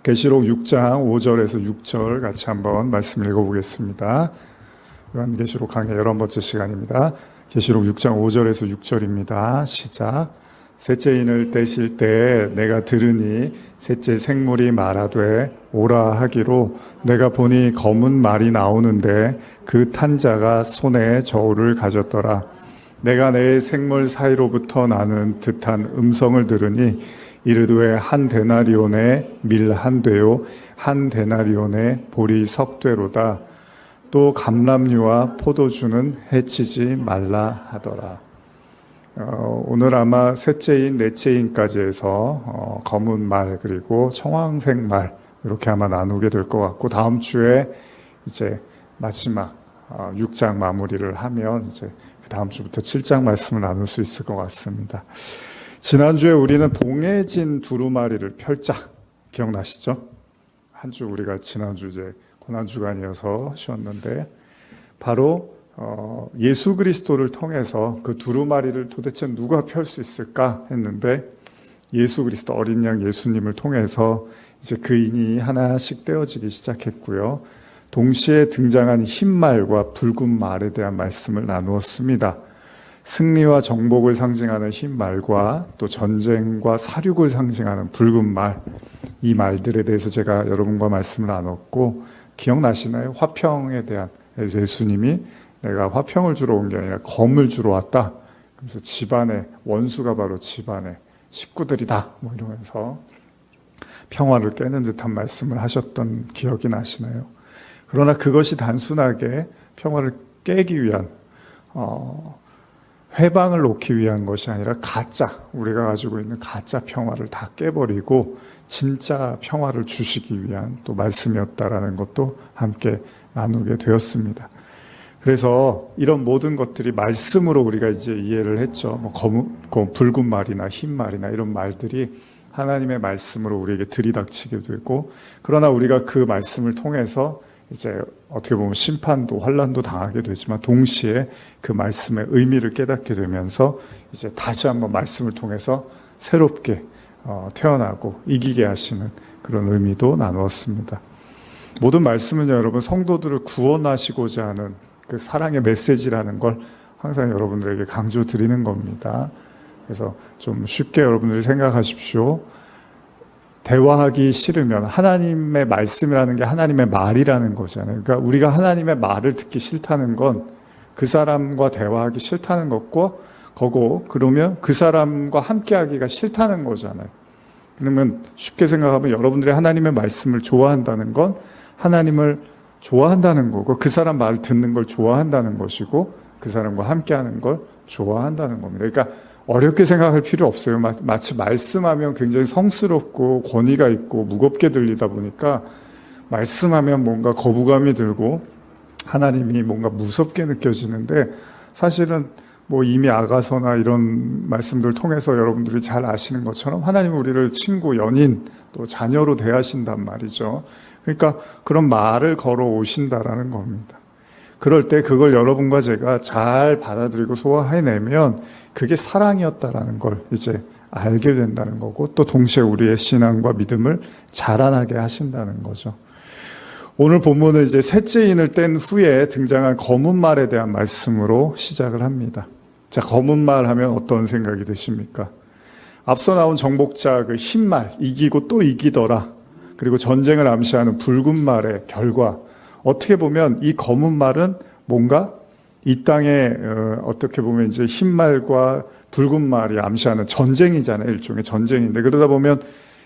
계시록 6장 5절에서 6절 같이 한번 말씀 읽어보겠습니다. 요한계시록 강의 11번째 시간입니다. 계시록 6장 5절에서 6절입니다. 시작. 셋째 인을 떼실 때 내가 들으니 셋째 생물이 말하되 오라 하기로 내가 보니 검은 말이 나오는데 그 탄 자가 손에 저울을 가졌더라. 내가 내 생물 사이로부터 나는 듯한 음성을 들으니 이르되 한 데나리온에 밀 한 되요 한 데나리온에 보리 석 되로다. 또 감람류와 포도주는 해치지 말라 하더라. 오늘 아마 셋째인 넷째인까지 해서 검은 말 그리고 청황색 말 이렇게 아마 나누게 될 것 같고, 다음 주에 이제 마지막 6장 마무리를 하면 이제 그 다음 주부터 7장 말씀을 나눌 수 있을 것 같습니다. 지난주에 우리는 봉해진 두루마리를 펼자 기억나시죠? 한 주 우리가 지난주 이제 고난주간이어서 쉬었는데, 바로 예수 그리스도를 통해서 그 두루마리를 도대체 누가 펼 수 있을까 했는데, 예수 그리스도 어린 양 예수님을 통해서 이제 그 인이 하나씩 떼어지기 시작했고요. 동시에 등장한 흰 말과 붉은 말에 대한 말씀을 나누었습니다. 승리와 정복을 상징하는 흰 말과 또 전쟁과 사륙을 상징하는 붉은 말, 이 말들에 대해서 제가 여러분과 말씀을 나눴고, 기억나시나요? 화평에 대한, 예수님이 내가 화평을 주러 온 게 아니라 검을 주러 왔다. 그래서 집안의 원수가 바로 집안의 식구들이다. 뭐 이러면서 평화를 깨는 듯한 말씀을 하셨던 기억이 나시나요? 그러나 그것이 단순하게 평화를 깨기 위한 회방을 놓기 위한 것이 아니라 우리가 가지고 있는 가짜 평화를 다 깨버리고 진짜 평화를 주시기 위한 또 말씀이었다라는 것도 함께 나누게 되었습니다. 그래서 이런 모든 것들이 말씀으로 우리가 이제 이해를 했죠. 붉은 말이나 흰 말이나 이런 말들이 하나님의 말씀으로 우리에게 들이닥치게 되고, 그러나 우리가 그 말씀을 통해서 이제 어떻게 보면 심판도 환난도 당하게 되지만, 동시에 그 말씀의 의미를 깨닫게 되면서 이제 다시 한번 말씀을 통해서 새롭게 태어나고 이기게 하시는 그런 의미도 나누었습니다. 모든 말씀은 여러분 성도들을 구원하시고자 하는 그 사랑의 메시지라는 걸 항상 여러분들에게 강조드리는 겁니다. 그래서 좀 쉽게 여러분들이 생각하십시오. 대화하기 싫으면, 하나님의 말씀이라는 게 하나님의 말이라는 거잖아요. 그러니까 우리가 하나님의 말을 듣기 싫다는 건 그 사람과 대화하기 싫다는 거고, 그러면 그 사람과 함께하기가 싫다는 거잖아요. 그러면 쉽게 생각하면 여러분들이 하나님의 말씀을 좋아한다는 건 하나님을 좋아한다는 거고, 그 사람 말을 듣는 걸 좋아한다는 것이고, 그 사람과 함께하는 걸 좋아한다는 겁니다. 그러니까 어렵게 생각할 필요 없어요. 마치 말씀하면 굉장히 성스럽고 권위가 있고 무겁게 들리다 보니까 말씀하면 뭔가 거부감이 들고 하나님이 뭔가 무섭게 느껴지는데, 사실은 이미 아가서나 이런 말씀들 통해서 여러분들이 잘 아시는 것처럼 하나님은 우리를 친구, 연인, 또 자녀로 대하신단 말이죠. 그러니까 그런 말을 걸어 오신다라는 겁니다. 그럴 때 그걸 여러분과 제가 잘 받아들이고 소화해내면 그게 사랑이었다라는 걸 이제 알게 된다는 거고, 또 동시에 우리의 신앙과 믿음을 자라나게 하신다는 거죠. 오늘 본문은 이제 셋째 인을 뗀 후에 등장한 검은 말에 대한 말씀으로 시작을 합니다. 자, 검은 말 하면 어떤 생각이 드십니까? 앞서 나온 정복자 그 흰 말, 이기고 또 이기더라. 그리고 전쟁을 암시하는 붉은 말의 결과. 어떻게 보면 이 검은 말은 뭔가 이 땅에 어떻게 보면 이제 흰 말과 붉은 말이 암시하는 전쟁이잖아요. 일종의 전쟁인데, 그러다 보면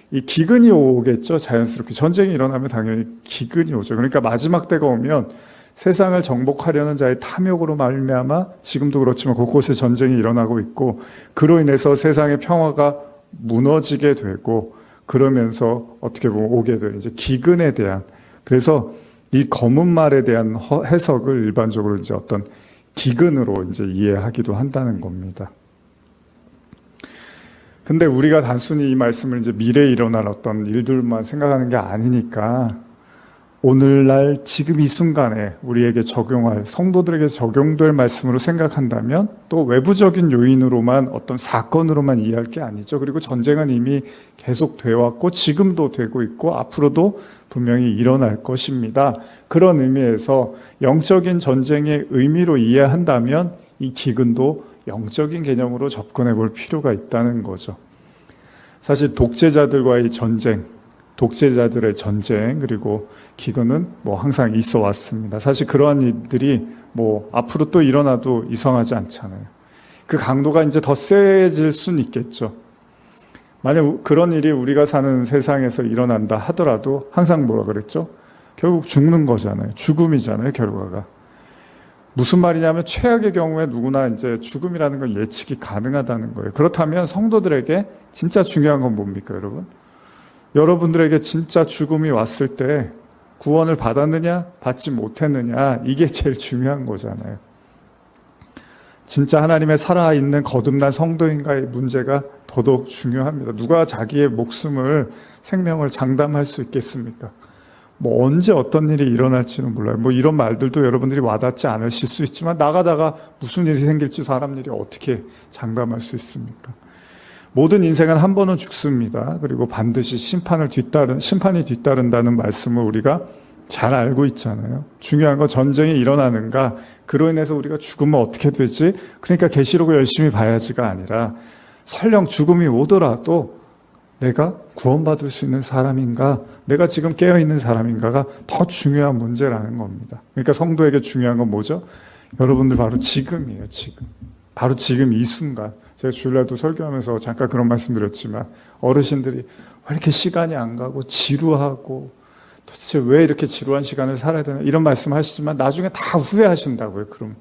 이 기근이 오겠죠. 자연스럽게 전쟁이 일어나면 당연히 기근이 오죠. 그러니까 마지막 때가 오면 세상을 정복하려는 자의 탐욕으로 말미암아 지금도 그렇지만 곳곳에 전쟁이 일어나고 있고, 그로 인해서 세상의 평화가 무너지게 되고, 그러면서 어떻게 보면 오게 될 이제 기근에 대한, 그래서 이 검은 말에 대한 해석을 일반적으로 이제 어떤 기근으로 이제 이해하기도 한다는 겁니다. 근데 우리가 단순히 이 말씀을 이제 미래에 일어날 어떤 일들만 생각하는 게 아니니까, 오늘날 지금 이 순간에 우리에게 적용할, 성도들에게 적용될 말씀으로 생각한다면 또 외부적인 요인으로만, 어떤 사건으로만 이해할 게 아니죠. 그리고 전쟁은 이미 계속 되어 왔고 지금도 되고 있고 앞으로도 분명히 일어날 것입니다. 그런 의미에서 영적인 전쟁의 의미로 이해한다면 이 기근도 영적인 개념으로 접근해 볼 필요가 있다는 거죠. 사실 독재자들과의 전쟁, 독재자들의 전쟁, 그리고 기근은 항상 있어 왔습니다. 사실 그러한 일들이 앞으로 또 일어나도 이상하지 않잖아요. 그 강도가 이제 더 세질 수는 있겠죠. 만약 그런 일이 우리가 사는 세상에서 일어난다 하더라도 항상 뭐라 그랬죠? 결국 죽는 거잖아요. 죽음이잖아요, 결과가. 무슨 말이냐면 최악의 경우에 누구나 이제 죽음이라는 건 예측이 가능하다는 거예요. 그렇다면 성도들에게 진짜 중요한 건 뭡니까, 여러분? 여러분들에게 진짜 죽음이 왔을 때 구원을 받았느냐, 받지 못했느냐, 이게 제일 중요한 거잖아요. 진짜 하나님의 살아있는 거듭난 성도인가의 문제가 더더욱 중요합니다. 누가 자기의 목숨을, 생명을 장담할 수 있겠습니까? 언제 어떤 일이 일어날지는 몰라요. 이런 말들도 여러분들이 와닿지 않으실 수 있지만 나가다가 무슨 일이 생길지 사람 일이 어떻게 장담할 수 있습니까? 모든 인생은 한 번은 죽습니다. 그리고 반드시 심판이 뒤따른다는 말씀을 우리가 잘 알고 있잖아요. 중요한 건 전쟁이 일어나는가, 그로 인해서 우리가 죽으면 어떻게 되지? 그러니까 계시록을 열심히 봐야지가 아니라 설령 죽음이 오더라도 내가 구원받을 수 있는 사람인가, 내가 지금 깨어있는 사람인가가 더 중요한 문제라는 겁니다. 그러니까 성도에게 중요한 건 뭐죠? 여러분들 바로 지금이에요. 지금. 바로 지금 이 순간. 제가 주일날도 설교하면서 잠깐 그런 말씀드렸지만 어르신들이 왜 이렇게 시간이 안 가고 지루하고 도대체 왜 이렇게 지루한 시간을 살아야 되나 이런 말씀하시지만 나중에 다 후회하신다고요. 그럼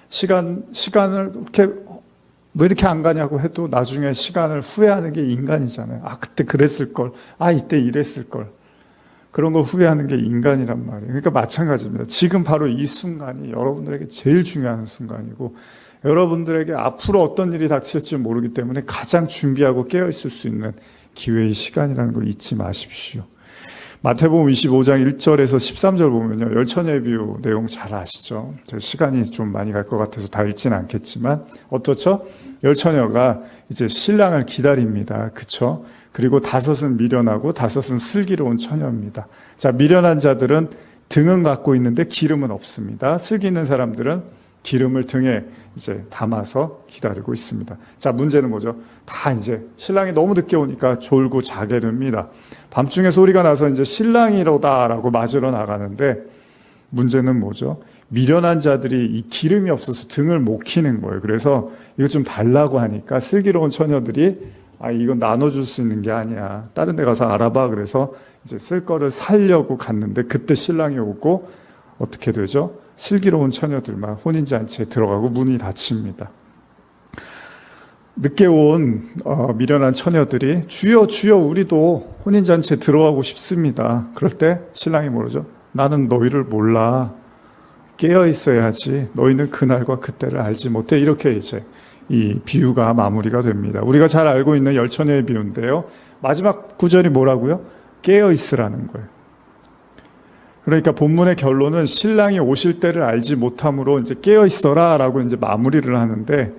시간을 이렇게 왜 이렇게 안 가냐고 해도 나중에 시간을 후회하는 게 인간이잖아요. 그때 그랬을 걸, 이때 이랬을 걸. 그런 걸 후회하는 게 인간이란 말이에요. 그러니까 마찬가지입니다. 지금 바로 이 순간이 여러분들에게 제일 중요한 순간이고 여러분들에게 앞으로 어떤 일이 닥칠지 모르기 때문에 가장 준비하고 깨어있을 수 있는 기회의 시간이라는 걸 잊지 마십시오. 마태복음 25장 1절에서 13절 보면요. 열처녀의 비유 내용 잘 아시죠? 시간이 좀 많이 갈 것 같아서 다 읽지는 않겠지만 어떻죠? 열처녀가 이제 신랑을 기다립니다. 그쵸? 그리고 5은 미련하고 5은 슬기로운 처녀입니다. 자, 미련한 자들은 등은 갖고 있는데 기름은 없습니다. 슬기 있는 사람들은 기름을 등에 이제 담아서 기다리고 있습니다. 자, 문제는 뭐죠? 다 이제 신랑이 너무 늦게 오니까 졸고 자게 됩니다. 밤중에 소리가 나서 이제 신랑이로다라고 맞으러 나가는데 문제는 뭐죠? 미련한 자들이 이 기름이 없어서 등을 못 켜는 거예요. 그래서 이거 좀 달라고 하니까 슬기로운 처녀들이 이건 나눠줄 수 있는 게 아니야. 다른 데 가서 알아봐. 그래서 이제 쓸 거를 사려고 갔는데 그때 신랑이 오고 어떻게 되죠? 슬기로운 처녀들만 혼인잔치에 들어가고 문이 닫힙니다. 늦게 온 미련한 처녀들이 주여 주여 우리도 혼인잔치에 들어가고 싶습니다. 그럴 때 신랑이 모르죠. 나는 너희를 몰라. 깨어 있어야지. 너희는 그날과 그때를 알지 못해. 이렇게 이제 이 비유가 마무리가 됩니다. 우리가 잘 알고 있는 열처녀의 비유인데요. 마지막 구절이 뭐라고요? 깨어 있으라는 거예요. 그러니까 본문의 결론은 신랑이 오실 때를 알지 못함으로 이제 깨어 있어라라고 이제 마무리를 하는데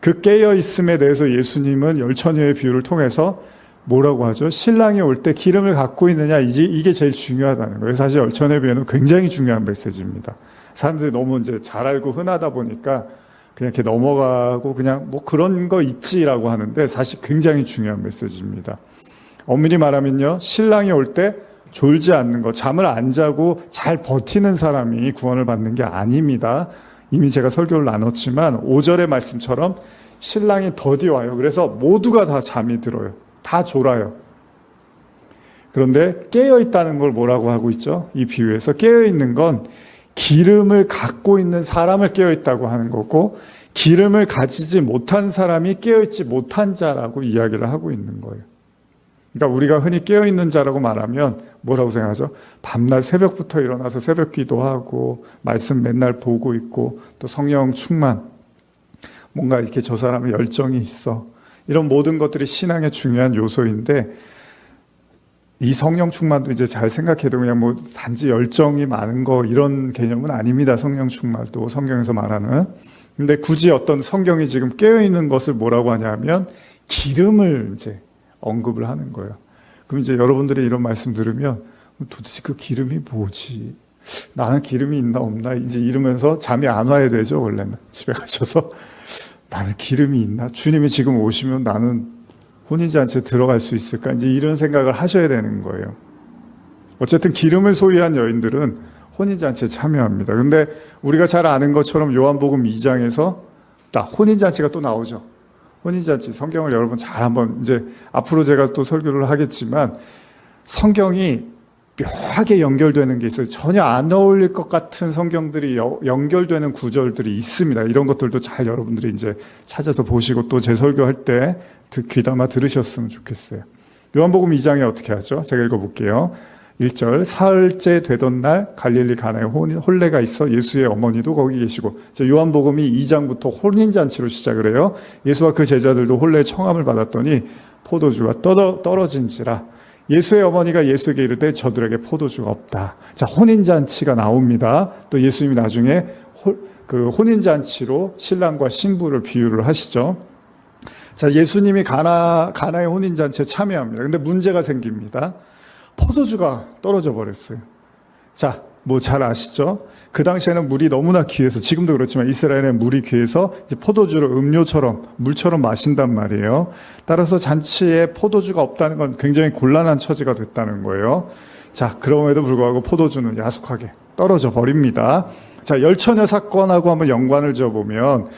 그 깨어 있음에 대해서 예수님은 열처녀의 비유를 통해서 뭐라고 하죠? 신랑이 올 때 기름을 갖고 있느냐, 이게 제일 중요하다는 거예요. 사실 열처녀의 비유는 굉장히 중요한 메시지입니다. 사람들이 너무 이제 잘 알고 흔하다 보니까 그냥 이렇게 넘어가고 그냥 그런 거 있지라고 하는데 사실 굉장히 중요한 메시지입니다. 엄밀히 말하면요, 신랑이 올 때 졸지 않는 것, 잠을 안 자고 잘 버티는 사람이 구원을 받는 게 아닙니다. 이미 제가 설교를 나눴지만 5절의 말씀처럼 신랑이 더디 와요. 그래서 모두가 다 잠이 들어요. 다 졸아요. 그런데 깨어있다는 걸 뭐라고 하고 있죠? 이 비유에서 깨어있는 건 기름을 갖고 있는 사람을 깨어있다고 하는 거고 기름을 가지지 못한 사람이 깨어있지 못한 자라고 이야기를 하고 있는 거예요. 그러니까 우리가 흔히 깨어있는 자라고 말하면 뭐라고 생각하죠? 밤낮 새벽부터 일어나서 새벽 기도하고 말씀 맨날 보고 있고 또 성령 충만, 뭔가 이렇게 저 사람의 열정이 있어. 이런 모든 것들이 신앙의 중요한 요소인데 이 성령 충만도 이제 잘 생각해도 그냥 뭐 단지 열정이 많은 거 이런 개념은 아닙니다. 성령 충만도 성경에서 말하는. 근데 굳이 어떤 성경이 지금 깨어있는 것을 뭐라고 하냐면 기름을 이제 언급을 하는 거예요. 그럼 이제 여러분들이 이런 말씀 들으면 도대체 그 기름이 뭐지? 나는 기름이 있나 없나? 이제 이러면서 잠이 안 와야 되죠, 원래는. 집에 가셔서. 나는 기름이 있나? 주님이 지금 오시면 나는 혼인잔치에 들어갈 수 있을까? 이제 이런 생각을 하셔야 되는 거예요. 어쨌든 기름을 소유한 여인들은 혼인잔치에 참여합니다. 근데 우리가 잘 아는 것처럼 요한복음 2장에서 딱 혼인잔치가 또 나오죠. 혼인잔치, 성경을 여러분 잘 한번 이제 앞으로 제가 또 설교를 하겠지만 성경이 묘하게 연결되는 게 있어요. 전혀 안 어울릴 것 같은 성경들이 연결되는 구절들이 있습니다. 이런 것들도 잘 여러분들이 이제 찾아서 보시고 또 제 설교할 때 귀담아 들으셨으면 좋겠어요. 요한복음 2장에 어떻게 하죠? 제가 읽어볼게요. 1절, 사흘째 되던 날 갈릴리 가나에 혼례가 있어 예수의 어머니도 거기 계시고, 요한복음이 2장부터 혼인잔치로 시작을 해요. 예수와 그 제자들도 혼례의 청함을 받았더니 포도주가 떨어진지라 예수의 어머니가 예수에게 이르되 저들에게 포도주가 없다. 자, 혼인잔치가 나옵니다. 또 예수님이 나중에 그 혼인잔치로 신랑과 신부를 비유를 하시죠. 자, 예수님이 가나의 혼인잔치에 참여합니다. 근데 문제가 생깁니다. 포도주가 떨어져 버렸어요. 자, 뭐 잘 아시죠? 그 당시에는 물이 너무나 귀해서, 지금도 그렇지만 이스라엘의 물이 귀해서 이제 포도주를 음료처럼, 물처럼 마신단 말이에요. 따라서 잔치에 포도주가 없다는 건 굉장히 곤란한 처지가 됐다는 거예요. 자, 그럼에도 불구하고 포도주는 야속하게 떨어져 버립니다. 자, 열처녀 사건하고 한번 연관을 지어보면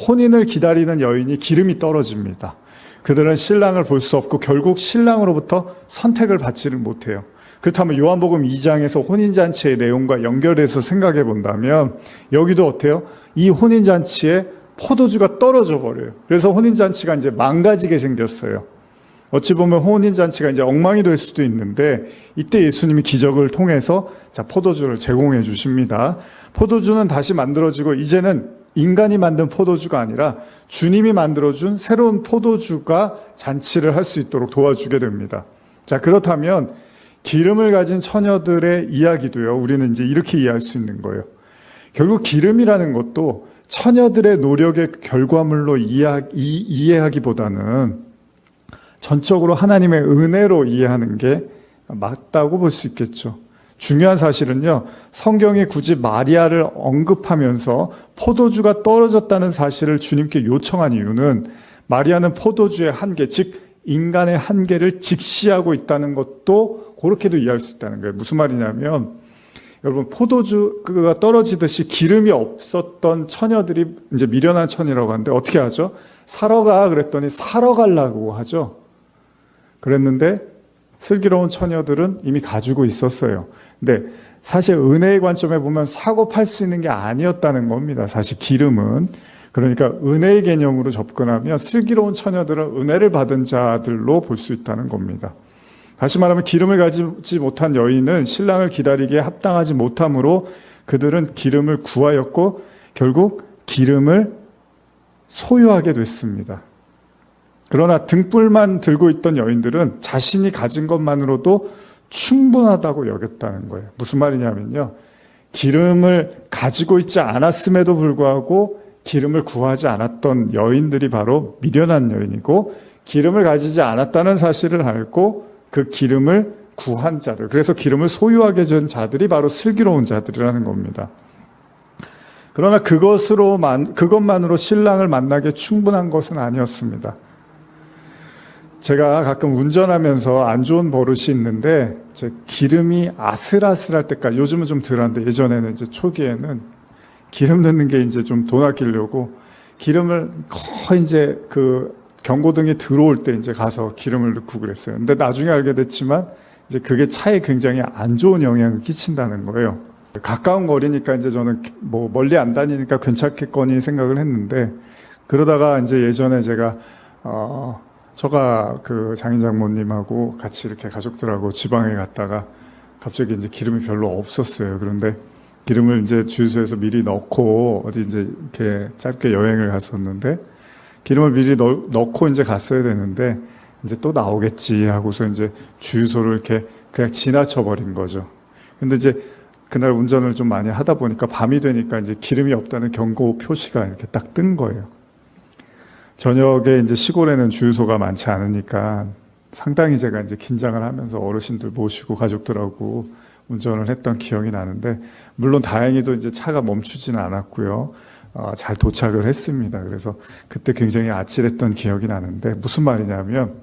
혼인을 기다리는 여인이 기름이 떨어집니다. 그들은 신랑을 볼 수 없고 결국 신랑으로부터 선택을 받지를 못해요. 그렇다면 요한복음 2장에서 혼인잔치의 내용과 연결해서 생각해 본다면 여기도 어때요? 이 혼인잔치에 포도주가 떨어져 버려요. 그래서 혼인잔치가 이제 망가지게 생겼어요. 어찌 보면 혼인잔치가 이제 엉망이 될 수도 있는데 이때 예수님이 기적을 통해서 자, 포도주를 제공해 주십니다. 포도주는 다시 만들어지고 이제는 인간이 만든 포도주가 아니라 주님이 만들어준 새로운 포도주가 잔치를 할 수 있도록 도와주게 됩니다. 자, 그렇다면 기름을 가진 처녀들의 이야기도요, 우리는 이제 이렇게 이해할 수 있는 거예요. 결국 기름이라는 것도 처녀들의 노력의 결과물로 이해하기보다는 전적으로 하나님의 은혜로 이해하는 게 맞다고 볼 수 있겠죠. 중요한 사실은요, 성경이 굳이 마리아를 언급하면서 포도주가 떨어졌다는 사실을 주님께 요청한 이유는 마리아는 포도주의 한계, 즉 인간의 한계를 직시하고 있다는 것도 그렇게도 이해할 수 있다는 거예요. 무슨 말이냐면 여러분, 포도주가 떨어지듯이 기름이 없었던 처녀들이 이제 미련한 처녀라고 하는데 어떻게 하죠? 사러 가 그랬더니 사러 가려고 하죠. 그랬는데 슬기로운 처녀들은 이미 가지고 있었어요. 근데 사실 은혜의 관점에 보면 사고 팔 수 있는 게 아니었다는 겁니다. 사실 기름은. 그러니까 은혜의 개념으로 접근하면 슬기로운 처녀들은 은혜를 받은 자들로 볼 수 있다는 겁니다. 다시 말하면 기름을 가지지 못한 여인은 신랑을 기다리기에 합당하지 못하므로 그들은 기름을 구하였고 결국 기름을 소유하게 됐습니다. 그러나 등불만 들고 있던 여인들은 자신이 가진 것만으로도 충분하다고 여겼다는 거예요. 무슨 말이냐면요, 기름을 가지고 있지 않았음에도 불구하고 기름을 구하지 않았던 여인들이 바로 미련한 여인이고, 기름을 가지지 않았다는 사실을 알고 그 기름을 구한 자들, 그래서 기름을 소유하게 된 자들이 바로 슬기로운 자들이라는 겁니다. 그러나 그것만으로 신랑을 만나기에 충분한 것은 아니었습니다. 제가 가끔 운전하면서 안 좋은 버릇이 있는데, 제 기름이 아슬아슬할 때까지, 요즘은 좀 덜한데 예전에는 이제 초기에는 기름 넣는 게 이제 좀 돈 아끼려고 기름을 거의 이제 그 경고등이 들어올 때 이제 가서 기름을 넣고 그랬어요. 근데 나중에 알게 됐지만 이제 그게 차에 굉장히 안 좋은 영향을 끼친다는 거예요. 가까운 거리니까 이제 저는 뭐 멀리 안 다니니까 괜찮겠거니 생각을 했는데, 그러다가 이제 예전에 제가 저가 그 장인 장모님하고 같이 이렇게 가족들하고 지방에 갔다가 갑자기 이제 기름이 별로 없었어요. 그런데 기름을 이제 주유소에서 미리 넣고 어디 이제 이렇게 짧게 여행을 갔었는데, 기름을 미리 넣고 이제 갔어야 되는데, 이제 또 나오겠지 하고서 이제 주유소를 이렇게 그냥 지나쳐 버린 거죠. 근데 이제 그날 운전을 좀 많이 하다 보니까 밤이 되니까 이제 기름이 없다는 경고 표시가 이렇게 딱 뜬 거예요. 저녁에 이제 시골에는 주유소가 많지 않으니까 상당히 제가 이제 긴장을 하면서 어르신들 모시고 가족들하고 운전을 했던 기억이 나는데, 물론 다행히도 이제 차가 멈추지는 않았고요. 잘 도착을 했습니다. 그래서 그때 굉장히 아찔했던 기억이 나는데, 무슨 말이냐면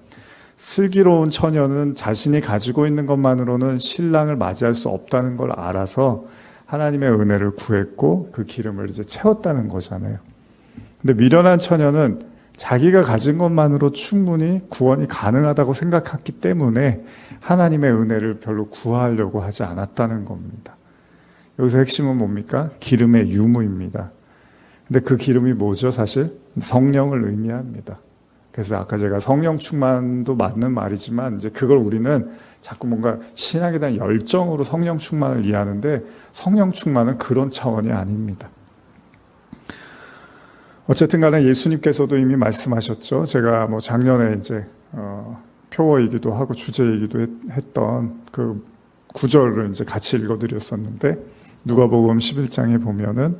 슬기로운 처녀는 자신이 가지고 있는 것만으로는 신랑을 맞이할 수 없다는 걸 알아서 하나님의 은혜를 구했고 그 기름을 이제 채웠다는 거잖아요. 근데 미련한 처녀는 자기가 가진 것만으로 충분히 구원이 가능하다고 생각했기 때문에 하나님의 은혜를 별로 구하려고 하지 않았다는 겁니다. 여기서 핵심은 뭡니까? 기름의 유무입니다. 근데 그 기름이 뭐죠? 사실 성령을 의미합니다. 그래서 아까 제가 성령 충만도 맞는 말이지만 이제 그걸 우리는 자꾸 뭔가 신학에 대한 열정으로 성령 충만을 이해하는데, 성령 충만은 그런 차원이 아닙니다. 어쨌든 간에 예수님께서도 이미 말씀하셨죠. 제가 뭐 작년에 이제 표어이기도 하고 주제이기도 했던 그 구절을 이제 같이 읽어드렸었는데, 누가복음 11장에 보면은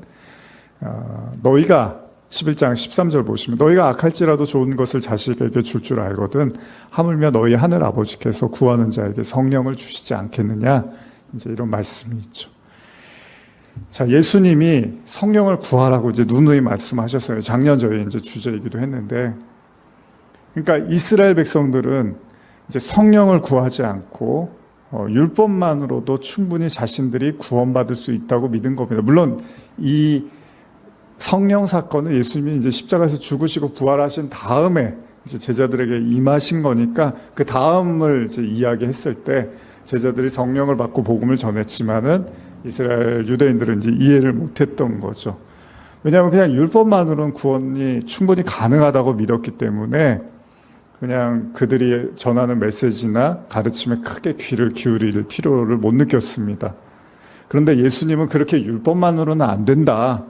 너희가 11장 13절 보시면 너희가 악할지라도 좋은 것을 자식에게 줄 줄 알거든 하물며 너희 하늘 아버지께서 구하는 자에게 성령을 주시지 않겠느냐, 이제 이런 말씀이 있죠. 자, 예수님이 성령을 구하라고 이제 누누이 말씀하셨어요. 작년 저희 이제 주제이기도 했는데, 그러니까 이스라엘 백성들은 이제 성령을 구하지 않고 율법만으로도 충분히 자신들이 구원받을 수 있다고 믿은 겁니다. 물론 이 성령 사건은 예수님이 이제 십자가에서 죽으시고 부활하신 다음에 이제 제자들에게 임하신 거니까 그 다음을 이제 이야기했을 때 제자들이 성령을 받고 복음을 전했지만은 이스라엘 유대인들은 이제 이해를 못했던 거죠. 왜냐하면 그냥 율법만으로는 구원이 충분히 가능하다고 믿었기 때문에 그냥 그들이 전하는 메시지나 가르침에 크게 귀를 기울일 필요를 못 느꼈습니다. 그런데 예수님은 그렇게 율법만으로는 안 된다.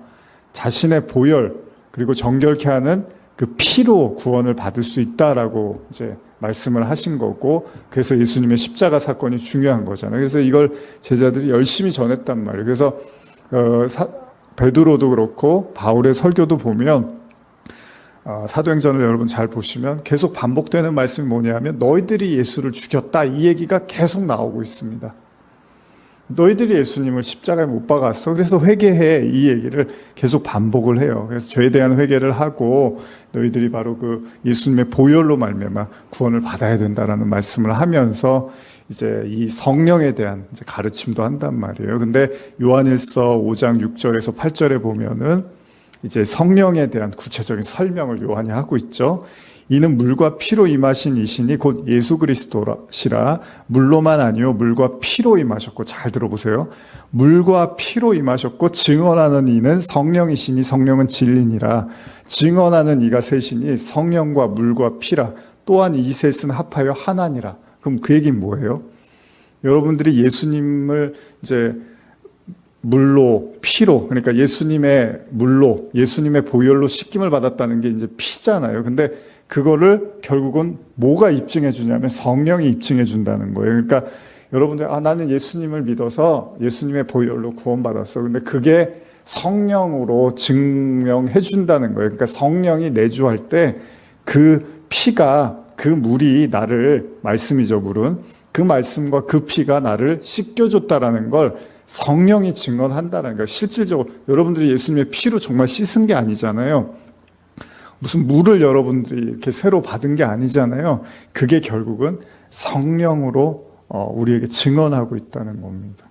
자신의 보혈 그리고 정결케 하는 그 피로 구원을 받을 수 있다라고 이제 말씀을 하신 거고, 그래서 예수님의 십자가 사건이 중요한 거잖아요. 그래서 이걸 제자들이 열심히 전했단 말이에요. 그래서 베드로도 그렇고 바울의 설교도 보면 사도행전을 여러분 잘 보시면 계속 반복되는 말씀이 뭐냐면 너희들이 예수를 죽였다, 이 얘기가 계속 나오고 있습니다. 너희들이 예수님을 십자가에 못 박았어. 그래서 회개해. 이 얘기를 계속 반복을 해요. 그래서 죄에 대한 회개를 하고 너희들이 바로 그 예수님의 보혈로 말미암아 구원을 받아야 된다라는 말씀을 하면서 이제 이 성령에 대한 이제 가르침도 한단 말이에요. 근데 요한일서 5장 6절에서 8절에 보면은 이제 성령에 대한 구체적인 설명을 요한이 하고 있죠. 이는 물과 피로 임하신 이신이 곧 예수 그리스도시라. 물로만 아니요 물과 피로 임하셨고, 잘 들어보세요. 물과 피로 임하셨고 증언하는 이는 성령이시니 성령은 진리니라. 증언하는 이가 셋이니 성령과 물과 피라. 또한 이 셋은 합하여 하나니라. 그럼 그 얘기는 뭐예요? 여러분들이 예수님을 이제 물로, 피로, 그러니까 예수님의 물로, 예수님의 보혈로 씻김을 받았다는 게 이제 피잖아요. 근데 그거를 결국은 뭐가 입증해 주냐면 성령이 입증해 준다는 거예요. 그러니까 여러분들, 나는 예수님을 믿어서 예수님의 보혈로 구원받았어. 근데 그게 성령으로 증명해 준다는 거예요. 그러니까 성령이 내주할 때 그 피가, 그 물이 나를, 말씀이죠, 물은. 그 말씀과 그 피가 나를 씻겨줬다라는 걸 성령이 증언한다는 거예요. 실질적으로 여러분들이 예수님의 피로 정말 씻은 게 아니잖아요. 무슨 물을 여러분들이 이렇게 새로 받은 게 아니잖아요. 그게 결국은 성령으로 우리에게 증언하고 있다는 겁니다.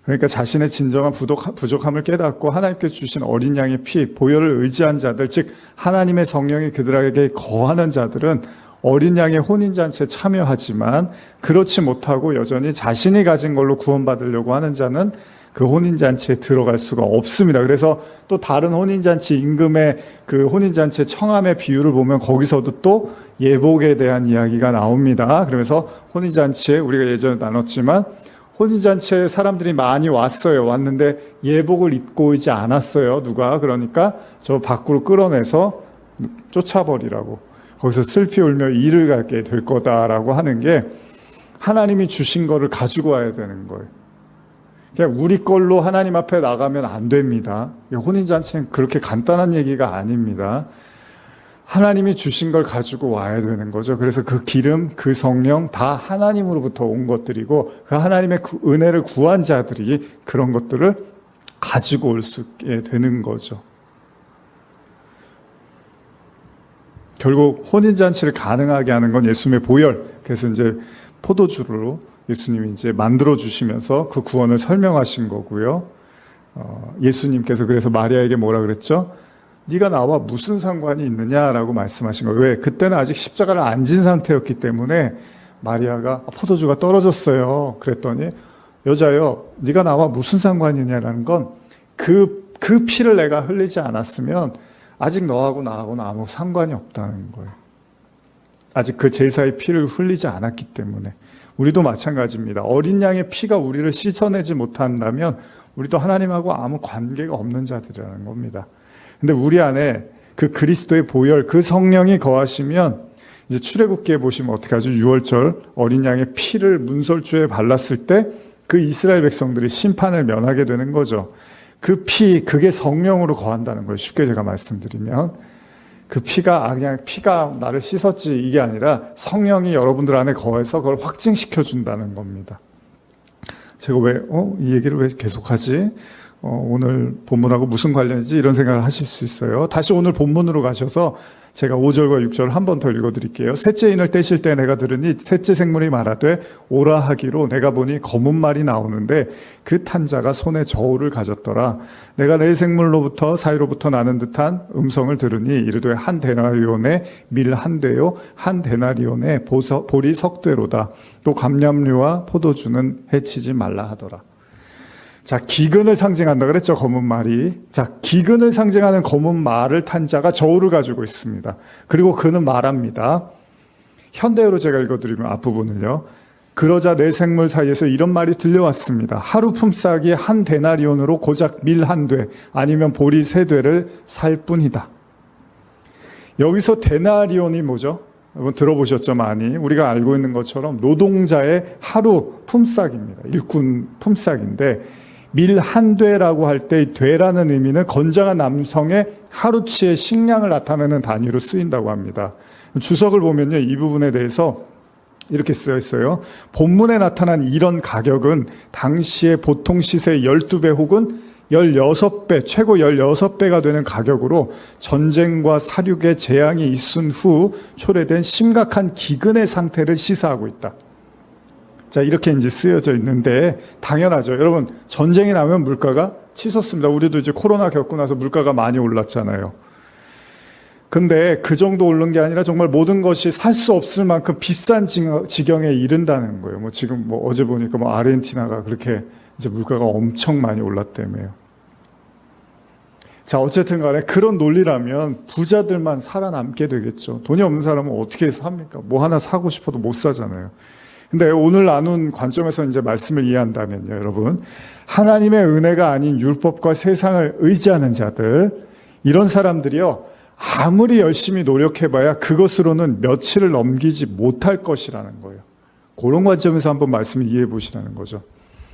그러니까 자신의 진정한 부족함을 깨닫고 하나님께서 주신 어린 양의 피, 보혈을 의지한 자들, 즉 하나님의 성령이 그들에게 거하는 자들은 어린 양의 혼인잔치에 참여하지만 그렇지 못하고 여전히 자신이 가진 걸로 구원받으려고 하는 자는 그 혼인잔치에 들어갈 수가 없습니다. 그래서 또 다른 혼인잔치 임금의 그 혼인잔치의 청함의 비유를 보면 거기서도 또 예복에 대한 이야기가 나옵니다. 그러면서 혼인잔치에 우리가 예전에 나눴지만 혼인잔치에 사람들이 많이 왔어요. 왔는데 예복을 입고 오지 않았어요. 누가? 그러니까 저 밖으로 끌어내서 쫓아버리라고. 거기서 슬피 울며 이를 가게 될 거다라고 하는 게 하나님이 주신 거를 가지고 와야 되는 거예요. 그냥 우리 걸로 하나님 앞에 나가면 안 됩니다. 혼인잔치는 그렇게 간단한 얘기가 아닙니다. 하나님이 주신 걸 가지고 와야 되는 거죠. 그래서 그 기름, 그 성령 다 하나님으로부터 온 것들이고 그 하나님의 은혜를 구한 자들이 그런 것들을 가지고 올 수 있게 되는 거죠. 결국 혼인잔치를 가능하게 하는 건 예수님의 보혈. 그래서 이제 포도주로 예수님이 이제 만들어 주시면서 그 구원을 설명하신 거고요. 예수님께서 그래서 마리아에게 뭐라 그랬죠? 네가 나와 무슨 상관이 있느냐라고 말씀하신 거예요. 왜? 그때는 아직 십자가를 안 진 상태였기 때문에 마리아가 포도주가 떨어졌어요. 그랬더니 여자여, 네가 나와 무슨 상관이 있냐라는 건 그 피를 내가 흘리지 않았으면 아직 너하고 나하고는 아무 상관이 없다는 거예요. 아직 그 제사의 피를 흘리지 않았기 때문에. 우리도 마찬가지입니다. 어린 양의 피가 우리를 씻어내지 못한다면 우리도 하나님하고 아무 관계가 없는 자들이라는 겁니다. 근데 우리 안에 그 그리스도의 보혈, 그 성령이 거하시면 이제 출애굽기에 보시면 어떻게 하죠? 6월절 어린 양의 피를 문설주에 발랐을 때 그 이스라엘 백성들이 심판을 면하게 되는 거죠. 그 피, 그게 성령으로 거한다는 거예요. 쉽게 제가 말씀드리면. 그 피가 그냥 피가 나를 씻었지 이게 아니라 성령이 여러분들 안에 거해서 그걸 확증시켜 준다는 겁니다. 제가 이 얘기를 왜 계속하지? 오늘 본문하고 무슨 관련이지? 이런 생각을 하실 수 있어요. 다시 오늘 본문으로 가셔서 제가 5절과 6절을 한 번 더 읽어드릴게요. 셋째 인을 떼실 때 내가 들으니 셋째 생물이 말하되 오라 하기로 내가 보니 검은 말이 나오는데 그 탄 자가 손에 저울을 가졌더라. 내가 내 생물로부터 사이로부터 나는 듯한 음성을 들으니 이르되 한 데나리온에 밀 한 대요 한 데나리온에 보리 석 대로다. 또 감람류와 포도주는 해치지 말라 하더라. 자, 기근을 상징한다 그랬죠, 검은 말이. 자, 기근을 상징하는 검은 말을 탄 자가 저울을 가지고 있습니다. 그리고 그는 말합니다. 현대어로 제가 읽어드리면 앞부분을요. 그러자 내 생물 사이에서 이런 말이 들려왔습니다. 하루 품삯이 한 데나리온으로 고작 밀 한 돼, 아니면 보리 세 되를 살 뿐이다. 여기서 데나리온이 뭐죠? 여러분 들어보셨죠, 많이? 우리가 알고 있는 것처럼 노동자의 하루 품삯입니다. 일꾼 품삯인데, 밀 한 되라고 할 때 되라는 의미는 건장한 남성의 하루치의 식량을 나타내는 단위로 쓰인다고 합니다. 주석을 보면요, 이 부분에 대해서 이렇게 쓰여 있어요. 본문에 나타난 이런 가격은 당시의 보통 시세의 12배 혹은 16배, 최고 16배가 되는 가격으로 전쟁과 사륙의 재앙이 있은 후 초래된 심각한 기근의 상태를 시사하고 있다. 자, 이렇게 이제 쓰여져 있는데, 당연하죠. 여러분, 전쟁이 나면 물가가 치솟습니다. 우리도 이제 코로나 겪고 나서 물가가 많이 올랐잖아요. 근데 그 정도 오른 게 아니라 정말 모든 것이 살 수 없을 만큼 비싼 지경에 이른다는 거예요. 지금 어제 보니까 아르헨티나가 그렇게 이제 물가가 엄청 많이 올랐다며요. 자, 어쨌든 간에 그런 논리라면 부자들만 살아남게 되겠죠. 돈이 없는 사람은 어떻게 삽니까? 뭐 하나 사고 싶어도 못 사잖아요. 근데 오늘 나눈 관점에서 이제 말씀을 이해한다면요, 여러분. 하나님의 은혜가 아닌 율법과 세상을 의지하는 자들, 이런 사람들이요, 아무리 열심히 노력해봐야 그것으로는 며칠을 넘기지 못할 것이라는 거예요. 그런 관점에서 한번 말씀을 이해해 보시라는 거죠.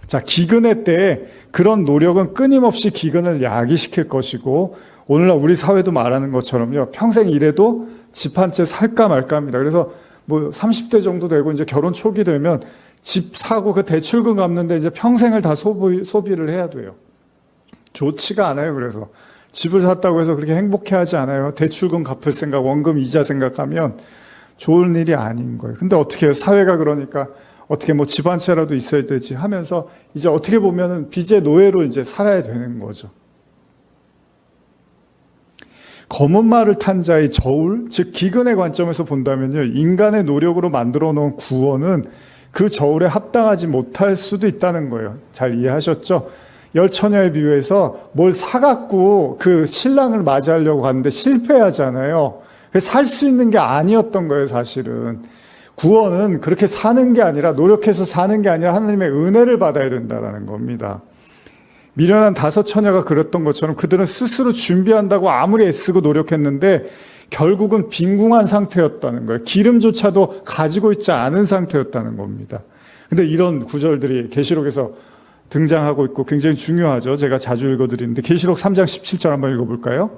자, 기근의 때에 그런 노력은 끊임없이 기근을 야기시킬 것이고, 오늘날 우리 사회도 말하는 것처럼요, 평생 일해도 집 한 채 살까 말까 합니다. 그래서 30대 정도 되고 이제 결혼 초기 되면 집 사고 그 대출금 갚는데 이제 평생을 다 소비를 해야 돼요. 좋지가 않아요. 그래서 집을 샀다고 해서 그렇게 행복해 하지 않아요. 대출금 갚을 생각, 원금 이자 생각하면 좋은 일이 아닌 거예요. 근데 어떻게 해요? 사회가 그러니까 어떻게 집 한 채라도 있어야 되지 하면서 이제 어떻게 보면은 빚의 노예로 이제 살아야 되는 거죠. 검은 말을 탄 자의 저울, 즉 기근의 관점에서 본다면요, 인간의 노력으로 만들어 놓은 구원은 그 저울에 합당하지 못할 수도 있다는 거예요. 잘 이해하셨죠? 열처녀에 비유해서 뭘 사갖고 그 신랑을 맞이하려고 하는데 실패하잖아요. 살 수 있는 게 아니었던 거예요, 사실은. 구원은 그렇게 사는 게 아니라, 노력해서 사는 게 아니라 하나님의 은혜를 받아야 된다는 겁니다. 미련한 5 처녀가 그랬던 것처럼 그들은 스스로 준비한다고 아무리 애쓰고 노력했는데 결국은 빈궁한 상태였다는 거예요. 기름조차도 가지고 있지 않은 상태였다는 겁니다. 근데 이런 구절들이 계시록에서 등장하고 있고 굉장히 중요하죠. 제가 자주 읽어드리는데 계시록 3장 17절 한번 읽어볼까요?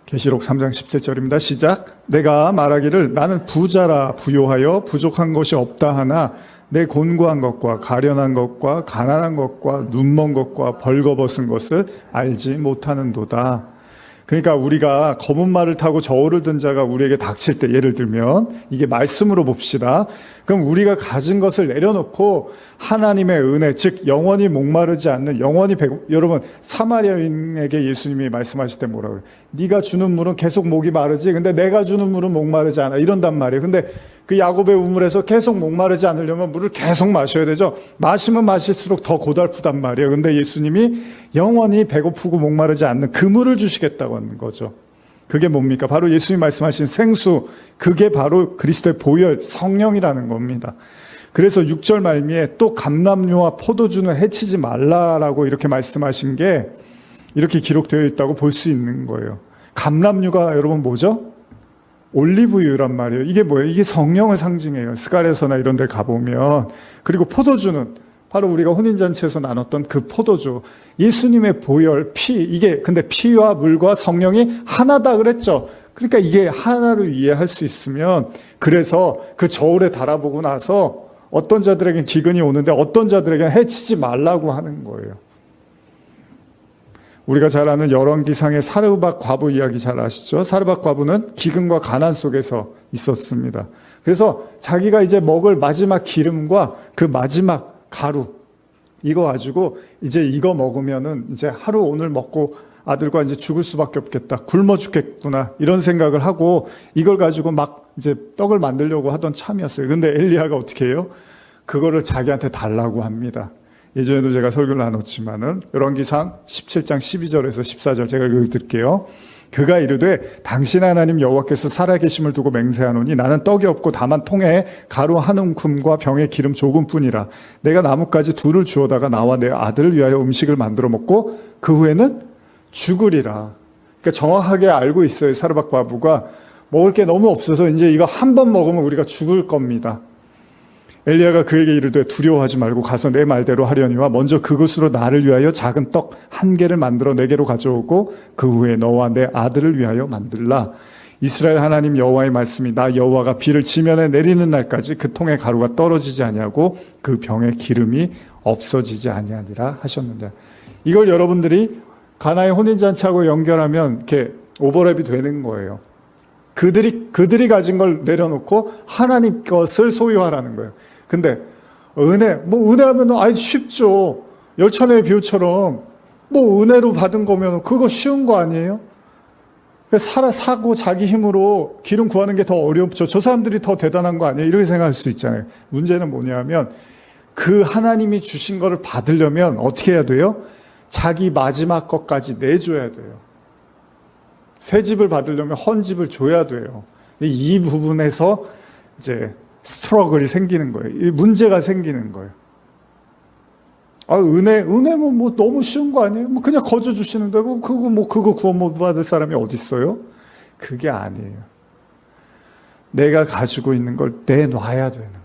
계시록 3장 17절입니다. 시작. 내가 말하기를 나는 부자라 부요하여 부족한 것이 없다 하나 내 곤고한 것과 가련한 것과 가난한 것과 눈먼 것과 벌거벗은 것을 알지 못하는도다. 그러니까 우리가 검은 말을 타고 저울을 든 자가 우리에게 닥칠 때, 예를 들면 이게 말씀으로 봅시다. 그럼 우리가 가진 것을 내려놓고 하나님의 은혜, 즉 영원히 목마르지 않는 영원히 여러분 사마리아인에게 예수님이 말씀하실 때 뭐라고 그래요? 네가 주는 물은 계속 목이 마르지, 근데 내가 주는 물은 목마르지 않아, 이런단 말이에요. 근데 그 야곱의 우물에서 계속 목마르지 않으려면 물을 계속 마셔야 되죠. 마시면 마실수록 더 고달프단 말이에요. 근데 예수님이 영원히 배고프고 목마르지 않는 그 물을 주시겠다고 하는 거죠. 그게 뭡니까? 바로 예수님이 말씀하신 생수, 그게 바로 그리스도의 보혈, 성령이라는 겁니다. 그래서 6절 말미에 또 감람류와 포도주는 해치지 말라라고 이렇게 말씀하신 게 이렇게 기록되어 있다고 볼 수 있는 거예요. 감람류가 여러분 뭐죠? 올리브유란 말이에요. 이게 뭐예요? 이게 성령을 상징해요. 스가랴서나 이런 데 가보면. 그리고 포도주는 바로 우리가 혼인잔치에서 나눴던 그 포도주, 예수님의 보혈, 피, 이게 근데 피와 물과 성령이 하나다 그랬죠. 그러니까 이게 하나로 이해할 수 있으면, 그래서 그 저울에 달아보고 나서 어떤 자들에겐 기근이 오는데 어떤 자들에겐 해치지 말라고 하는 거예요. 우리가 잘 아는 열왕기상의 사르밧 과부 이야기 잘 아시죠? 사르밧 과부는 기근과 가난 속에서 있었습니다. 그래서 자기가 이제 먹을 마지막 기름과 그 마지막 가루, 이거 가지고 이제 이거 먹으면은 이제 하루 오늘 먹고 아들과 이제 죽을 수밖에 없겠다, 굶어 죽겠구나, 이런 생각을 하고 이걸 가지고 막 이제 떡을 만들려고 하던 참이었어요. 근데 엘리야가 어떻게 해요? 그거를 자기한테 달라고 합니다. 예전에도 제가 설교를 나눴지만은 열왕기상 17장 12절에서 14절 제가 읽어드릴게요. 그가 이르되 당신 하나님 여호와께서 살아계심을 두고 맹세하노니 나는 떡이 없고 다만 통에 가루 한 움큼과 병에 기름 조금뿐이라. 내가 나뭇가지 둘을 주워다가 나와 내 아들을 위하여 음식을 만들어 먹고 그 후에는 죽으리라. 그러니까 정확하게 알고 있어요. 사르밧 과부가 먹을 게 너무 없어서 이제 이거 한 번 먹으면 우리가 죽을 겁니다. 엘리야가 그에게 이르되 두려워하지 말고 가서 내 말대로 하려니와 먼저 그것으로 나를 위하여 작은 떡 한 개를 만들어 내게로 가져오고 그 후에 너와 내 아들을 위하여 만들라. 이스라엘 하나님 여호와의 말씀이 나 여호와가 비를 지면에 내리는 날까지 그 통에 가루가 떨어지지 아니하고 그 병에 기름이 없어지지 아니하니라 하셨는데, 이걸 여러분들이 가나의 혼인잔치하고 연결하면 이렇게 오버랩이 되는 거예요. 그들이 가진 걸 내려놓고 하나님 것을 소유하라는 거예요. 근데 은혜하면 아주 쉽죠. 열천의 비유처럼 은혜로 받은 거면 그거 쉬운 거 아니에요? 사고 자기 힘으로 기름 구하는 게 더 어렵죠. 저 사람들이 더 대단한 거 아니에요? 이렇게 생각할 수 있잖아요. 문제는 뭐냐면 그 하나님이 주신 거를 받으려면 어떻게 해야 돼요? 자기 마지막 것까지 내줘야 돼요. 새 집을 받으려면 헌 집을 줘야 돼요. 이 부분에서 이제 스트러글이 생기는 거예요. 이 문제가 생기는 거예요. 은혜면 너무 쉬운 거 아니에요? 그냥 거저 주시는데 그거 구원 못 받을 사람이 어디 있어요? 그게 아니에요. 내가 가지고 있는 걸 내놔야 되는 거예요.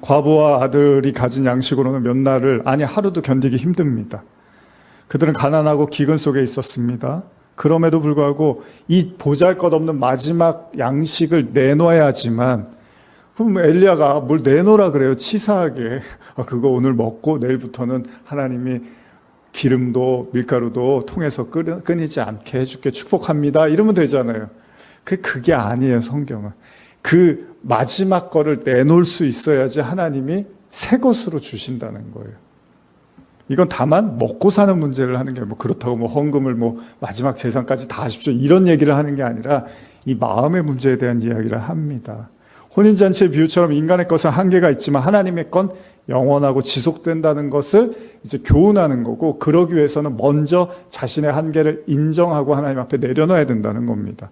과부와 아들이 가진 양식으로는 몇 날을, 아니 하루도 견디기 힘듭니다. 그들은 가난하고 기근 속에 있었습니다. 그럼에도 불구하고 이 보잘것없는 마지막 양식을 내놔야지만, 그럼 엘리야가 뭘 내놓으라 그래요? 치사하게. 그거 오늘 먹고 내일부터는 하나님이 기름도 밀가루도 통에서 끊이지 않게 해줄게, 축복합니다, 이러면 되잖아요. 그게 아니에요. 성경은 그 마지막 거를 내놓을 수 있어야지 하나님이 새 것으로 주신다는 거예요. 이건 다만 먹고 사는 문제를 하는 게 그렇다고 헌금을 마지막 재산까지 다 하십시오, 이런 얘기를 하는 게 아니라 이 마음의 문제에 대한 이야기를 합니다. 혼인잔치의 비유처럼 인간의 것은 한계가 있지만 하나님의 건 영원하고 지속된다는 것을 이제 교훈하는 거고, 그러기 위해서는 먼저 자신의 한계를 인정하고 하나님 앞에 내려놔야 된다는 겁니다.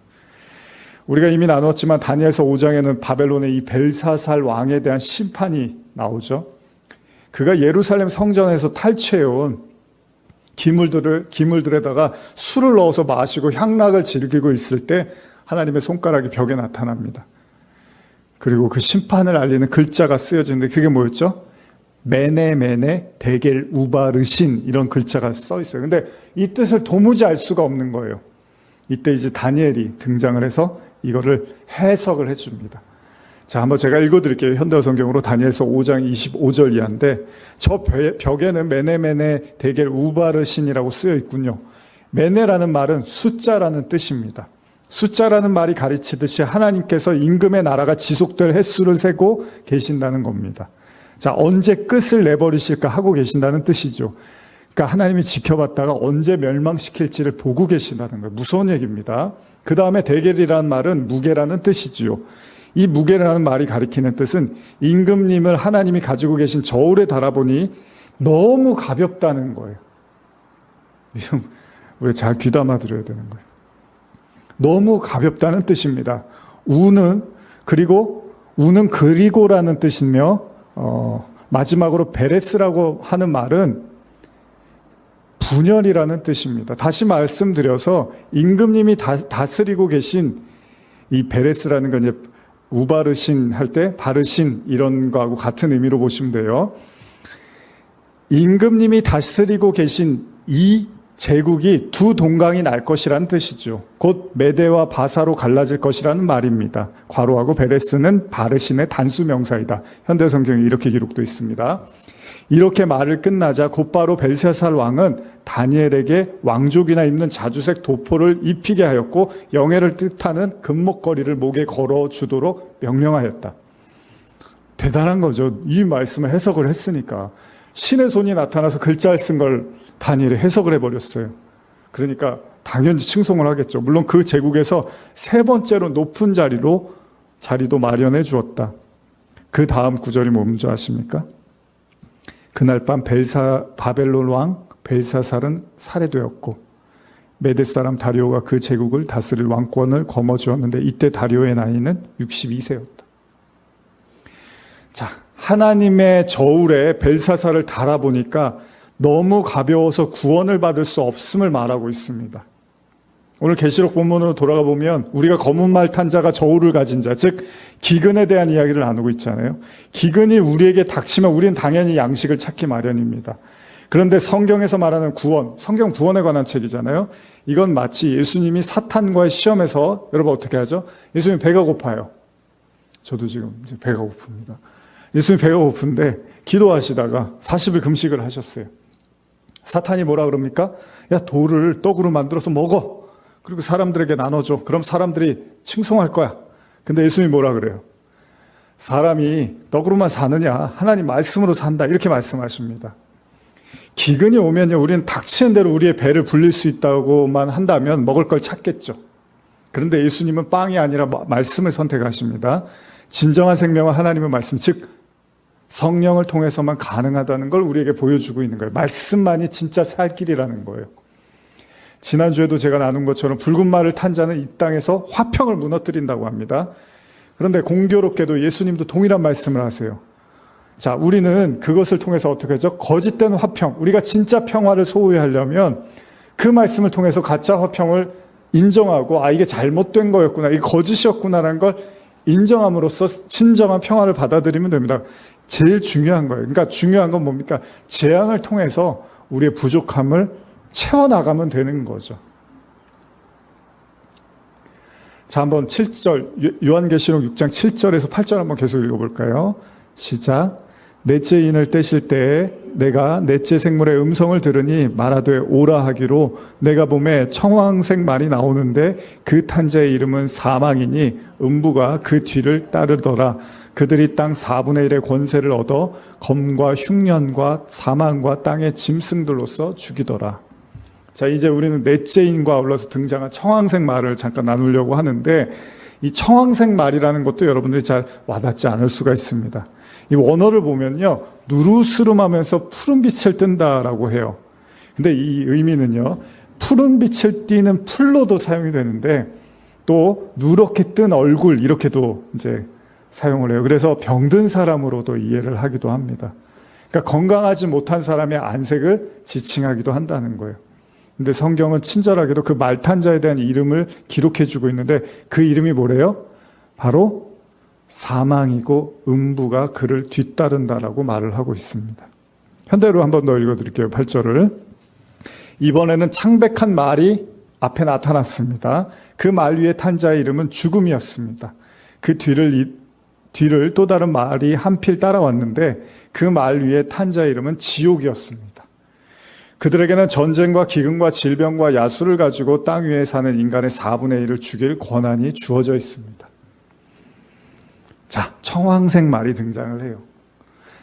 우리가 이미 나눴지만 다니엘서 5장에는 바벨론의 이 벨사살 왕에 대한 심판이 나오죠. 그가 예루살렘 성전에서 탈취해온 기물들에다가 술을 넣어서 마시고 향락을 즐기고 있을 때 하나님의 손가락이 벽에 나타납니다. 그리고 그 심판을 알리는 글자가 쓰여지는데 그게 뭐였죠? 메네 메네 데겔 우바르신, 이런 글자가 써 있어요. 근데 이 뜻을 도무지 알 수가 없는 거예요. 이때 이제 다니엘이 등장을 해서 이거를 해석을 해줍니다. 자, 한번 제가 읽어드릴게요. 현대어 성경으로 다니엘서 5장 25절 이하인데, 저 벽에는 메네메네 데겔 우바르신이라고 쓰여 있군요. 메네라는 말은 숫자라는 뜻입니다. 숫자라는 말이 가르치듯이 하나님께서 임금의 나라가 지속될 횟수를 세고 계신다는 겁니다. 자, 언제 끝을 내버리실까 하고 계신다는 뜻이죠. 그러니까 하나님이 지켜봤다가 언제 멸망시킬지를 보고 계신다는 거예요. 무서운 얘기입니다. 그 다음에 데겔이라는 말은 무게라는 뜻이지요. 이 무게라는 말이 가리키는 뜻은 임금님을 하나님이 가지고 계신 저울에 달아보니 너무 가볍다는 거예요. 우리 잘 귀담아 들어야 되는 거예요. 너무 가볍다는 뜻입니다. 우는 그리고라는 뜻이며, 마지막으로 베레스라고 하는 말은 분열이라는 뜻입니다. 다시 말씀드려서 임금님이 다스리고 계신 이 베레스라는 건 이제 우바르신 할 때 바르신 이런 거하고 같은 의미로 보시면 돼요. 임금님이 다스리고 계신 이 제국이 두 동강이 날 것이라는 뜻이죠. 곧 메대와 바사로 갈라질 것이라는 말입니다. 괄호하고 베레스는 바르신의 단수 명사이다. 현대 성경에 이렇게 기록되어 있습니다. 이렇게 말을 끝나자 곧바로 벨사살 왕은 다니엘에게 왕족이나 입는 자주색 도포를 입히게 하였고 영예를 뜻하는 금목걸이를 목에 걸어주도록 명령하였다. 대단한 거죠. 이 말씀을 해석을 했으니까. 신의 손이 나타나서 글자를 쓴 걸 다니엘이 해석을 해버렸어요. 그러니까 당연히 칭송을 하겠죠. 물론 그 제국에서 세 번째로 높은 자리도 마련해 주었다. 그 다음 구절이 뭔지 아십니까? 그날 밤 바벨론 왕 벨사살은 살해되었고 메대 사람 다리오가 그 제국을 다스릴 왕권을 거머쥐었는데 이때 다리오의 나이는 62세였다. 자, 하나님의 저울에 벨사살을 달아보니까 너무 가벼워서 구원을 받을 수 없음을 말하고 있습니다. 오늘 계시록 본문으로 돌아가 보면 우리가 검은 말 탄 자가 저울을 가진 자, 즉 기근에 대한 이야기를 나누고 있잖아요. 기근이 우리에게 닥치면 우리는 당연히 양식을 찾기 마련입니다. 그런데 성경에서 말하는 구원, 성경 구원에 관한 책이잖아요. 이건 마치 예수님이 사탄과의 시험에서, 여러분 어떻게 하죠? 예수님 배가 고파요. 저도 지금 이제 배가 고픕니다. 예수님 배가 고픈데 기도하시다가 40일 금식을 하셨어요. 사탄이 뭐라 그럽니까? 야, 돌을 떡으로 만들어서 먹어. 그리고 사람들에게 나눠줘. 그럼 사람들이 칭송할 거야. 근데 예수님이 뭐라 그래요? 사람이 떡으로만 사느냐? 하나님 말씀으로 산다. 이렇게 말씀하십니다. 기근이 오면요, 우리는 닥치는 대로 우리의 배를 불릴 수 있다고만 한다면 먹을 걸 찾겠죠. 그런데 예수님은 빵이 아니라 말씀을 선택하십니다. 진정한 생명은 하나님의 말씀, 즉 성령을 통해서만 가능하다는 걸 우리에게 보여주고 있는 거예요. 말씀만이 진짜 살 길이라는 거예요. 지난주에도 제가 나눈 것처럼 붉은 말을 탄 자는 이 땅에서 화평을 무너뜨린다고 합니다. 그런데 공교롭게도 예수님도 동일한 말씀을 하세요. 자, 우리는 그것을 통해서 어떻게 하죠? 거짓된 화평, 우리가 진짜 평화를 소유하려면 그 말씀을 통해서 가짜 화평을 인정하고, 아, 이게 잘못된 거였구나, 이게 거짓이었구나라는 걸 인정함으로써 진정한 평화를 받아들이면 됩니다. 제일 중요한 거예요. 그러니까 중요한 건 뭡니까? 재앙을 통해서 우리의 부족함을 채워나가면 되는 거죠. 자, 한번 7절, 요한계시록 6장 7절에서 8절 한번 계속 읽어볼까요? 시작. 넷째 인을 떼실 때에 내가 넷째 생물의 음성을 들으니 말하되 오라 하기로, 내가 봄에 청황색 말이 나오는데 그 탄자의 이름은 사망이니 음부가 그 뒤를 따르더라. 그들이 땅 4분의 1의 권세를 얻어 검과 흉년과 사망과 땅의 짐승들로서 죽이더라. 자, 이제 우리는 넷째 인과 아울러서 등장한 청황색 말을 잠깐 나누려고 하는데, 이 청황색 말이라는 것도 여러분들이 잘 와닿지 않을 수가 있습니다. 이 원어를 보면요, 누르스름하면서 푸른 빛을 뜬다라고 해요. 근데 이 의미는요, 푸른 빛을 띠는 풀로도 사용이 되는데, 또 누렇게 뜬 얼굴, 이렇게도 이제 사용을 해요. 그래서 병든 사람으로도 이해를 하기도 합니다. 그러니까 건강하지 못한 사람의 안색을 지칭하기도 한다는 거예요. 근데 성경은 친절하게도 그 말탄자에 대한 이름을 기록해 주고 있는데 그 이름이 뭐래요? 바로 사망이고 음부가 그를 뒤따른다라고 말을 하고 있습니다. 현대로 한 번 더 읽어드릴게요. 8절을. 이번에는 창백한 말이 앞에 나타났습니다. 그 말 위에 탄 자의 이름은 죽음이었습니다. 그 뒤를 또 다른 말이 한필 따라왔는데 그 말 위에 탄 자의 이름은 지옥이었습니다. 그들에게는 전쟁과 기근과 질병과 야수를 가지고 땅 위에 사는 인간의 4분의 1을 죽일 권한이 주어져 있습니다. 자, 청황색 말이 등장을 해요.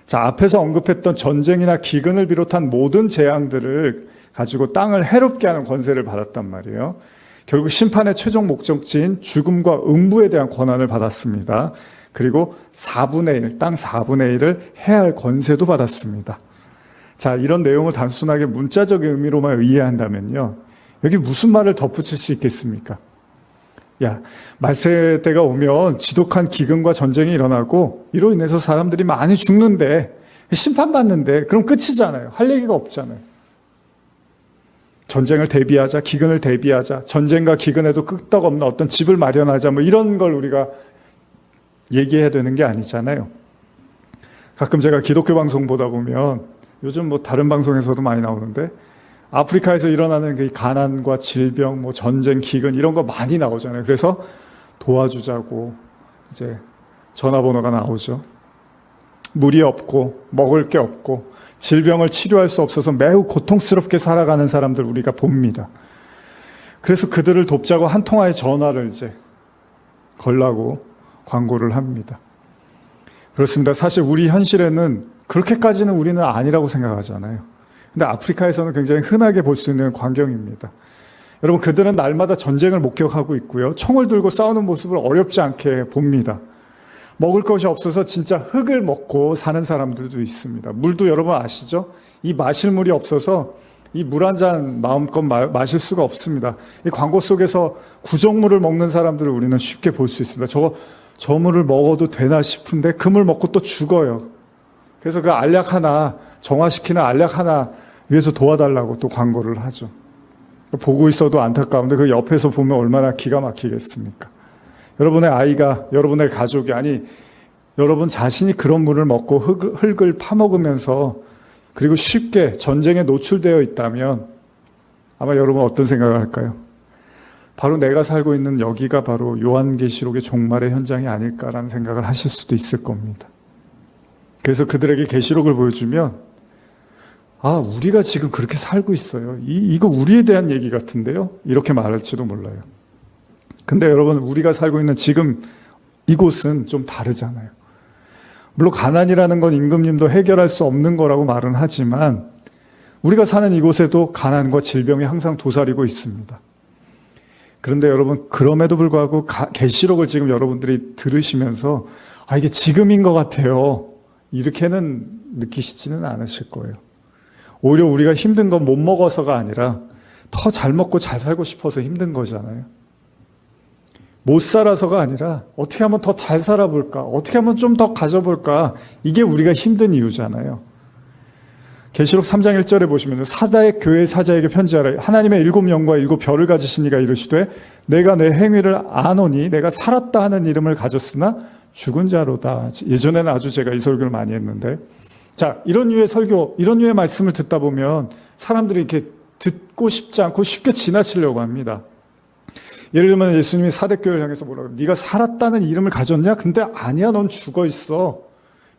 자, 앞에서 언급했던 전쟁이나 기근을 비롯한 모든 재앙들을 가지고 땅을 해롭게 하는 권세를 받았단 말이에요. 결국 심판의 최종 목적지인 죽음과 음부에 대한 권한을 받았습니다. 그리고 4분의 1, 땅 4분의 1을 해할 권세도 받았습니다. 자, 이런 내용을 단순하게 문자적인 의미로만 이해한다면요, 여기 무슨 말을 덧붙일 수 있겠습니까? 야, 말세 때가 오면 지독한 기근과 전쟁이 일어나고 이로 인해서 사람들이 많이 죽는데, 심판받는데, 그럼 끝이잖아요. 할 얘기가 없잖아요. 전쟁을 대비하자, 기근을 대비하자, 전쟁과 기근에도 끄떡없는 어떤 집을 마련하자, 뭐 이런 걸 우리가 얘기해야 되는 게 아니잖아요. 가끔 제가 기독교 방송 보다 보면 요즘 뭐 다른 방송에서도 많이 나오는데 아프리카에서 일어나는 그 가난과 질병, 뭐 전쟁, 기근 이런 거 많이 나오잖아요. 그래서 도와주자고 이제 전화번호가 나오죠. 물이 없고 먹을 게 없고 질병을 치료할 수 없어서 매우 고통스럽게 살아가는 사람들 우리가 봅니다. 그래서 그들을 돕자고 한 통화의 전화를 이제 걸라고 광고를 합니다. 그렇습니다. 사실 우리 현실에는 그렇게까지는 우리는 아니라고 생각하잖아요. 근데 아프리카에서는 굉장히 흔하게 볼 수 있는 광경입니다. 여러분, 그들은 날마다 전쟁을 목격하고 있고요. 총을 들고 싸우는 모습을 어렵지 않게 봅니다. 먹을 것이 없어서 진짜 흙을 먹고 사는 사람들도 있습니다. 물도 여러분 아시죠? 이 마실 물이 없어서 이 물 한 잔 마음껏 마실 수가 없습니다. 이 광고 속에서 구정물을 먹는 사람들을 우리는 쉽게 볼 수 있습니다. 저 물을 먹어도 되나 싶은데 그 물 먹고 또 죽어요. 그래서 그 알약 하나, 정화시키는 알약 하나 위해서 도와달라고 또 광고를 하죠. 보고 있어도 안타까운데 그 옆에서 보면 얼마나 기가 막히겠습니까? 여러분의 아이가, 여러분의 가족이, 아니 여러분 자신이 그런 물을 먹고 흙을 파먹으면서 그리고 쉽게 전쟁에 노출되어 있다면 아마 여러분 어떤 생각을 할까요? 바로 내가 살고 있는 여기가 바로 요한계시록의 종말의 현장이 아닐까라는 생각을 하실 수도 있을 겁니다. 그래서 그들에게 계시록을 보여주면 아, 우리가 지금 그렇게 살고 있어요. 이거 우리에 대한 얘기 같은데요? 이렇게 말할지도 몰라요. 근데 여러분, 우리가 살고 있는 지금 이곳은 좀 다르잖아요. 물론 가난이라는 건 임금님도 해결할 수 없는 거라고 말은 하지만 우리가 사는 이곳에도 가난과 질병이 항상 도사리고 있습니다. 그런데 여러분, 그럼에도 불구하고 계시록을 지금 여러분들이 들으시면서 아, 이게 지금인 것 같아요, 이렇게는 느끼시지는 않으실 거예요. 오히려 우리가 힘든 건 못 먹어서가 아니라 더 잘 먹고 잘 살고 싶어서 힘든 거잖아요. 못 살아서가 아니라 어떻게 하면 더 잘 살아볼까, 어떻게 하면 좀 더 가져볼까, 이게 우리가 힘든 이유잖아요. 계시록 3장 1절에 보시면 사다의 교회 사자에게 편지하라. 하나님의 7영과 7별을 가지신 이가 이르시되 내가 내 행위를 아노니 내가 살았다 하는 이름을 가졌으나 죽은 자로다. 예전에는 아주 제가 이 설교를 많이 했는데, 자, 이런 류의 설교, 이런 류의 말씀을 듣다 보면 사람들이 이렇게 듣고 싶지 않고 쉽게 지나치려고 합니다. 예를 들면 예수님이 사대교회를 향해서 뭐라고, 네가 살았다는 이름을 가졌냐? 근데 아니야, 넌 죽어 있어.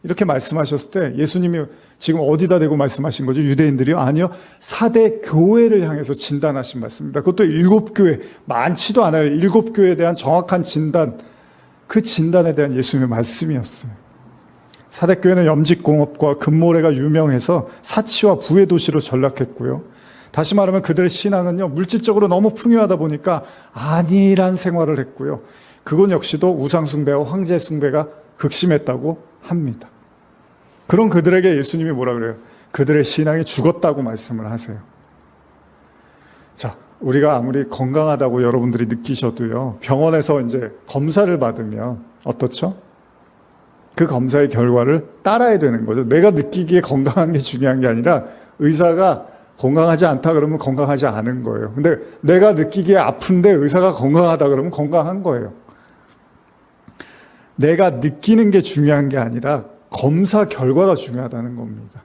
이렇게 말씀하셨을 때 예수님이 지금 어디다 대고 말씀하신 거죠? 유대인들이요? 아니요, 사대교회를 향해서 진단하신 말씀입니다. 그것도 7교회, 많지도 않아요. 7교회에 대한 정확한 진단, 그 진단에 대한 예수님의 말씀이었어요. 사대교회는 염직공업과 금모래가 유명해서 사치와 부의 도시로 전락했고요. 다시 말하면 그들의 신앙은요, 물질적으로 너무 풍요하다 보니까 안일한 생활을 했고요. 그건 역시도 우상숭배와 황제숭배가 극심했다고 합니다. 그런 그들에게 예수님이 뭐라 그래요? 그들의 신앙이 죽었다고 말씀을 하세요. 자, 우리가 아무리 건강하다고 여러분들이 느끼셔도요, 병원에서 이제 검사를 받으면 어떻죠? 그 검사의 결과를 따라야 되는 거죠. 내가 느끼기에 건강한 게 중요한 게 아니라 의사가 건강하지 않다 그러면 건강하지 않은 거예요. 근데 내가 느끼기에 아픈데 의사가 건강하다 그러면 건강한 거예요. 내가 느끼는 게 중요한 게 아니라 검사 결과가 중요하다는 겁니다.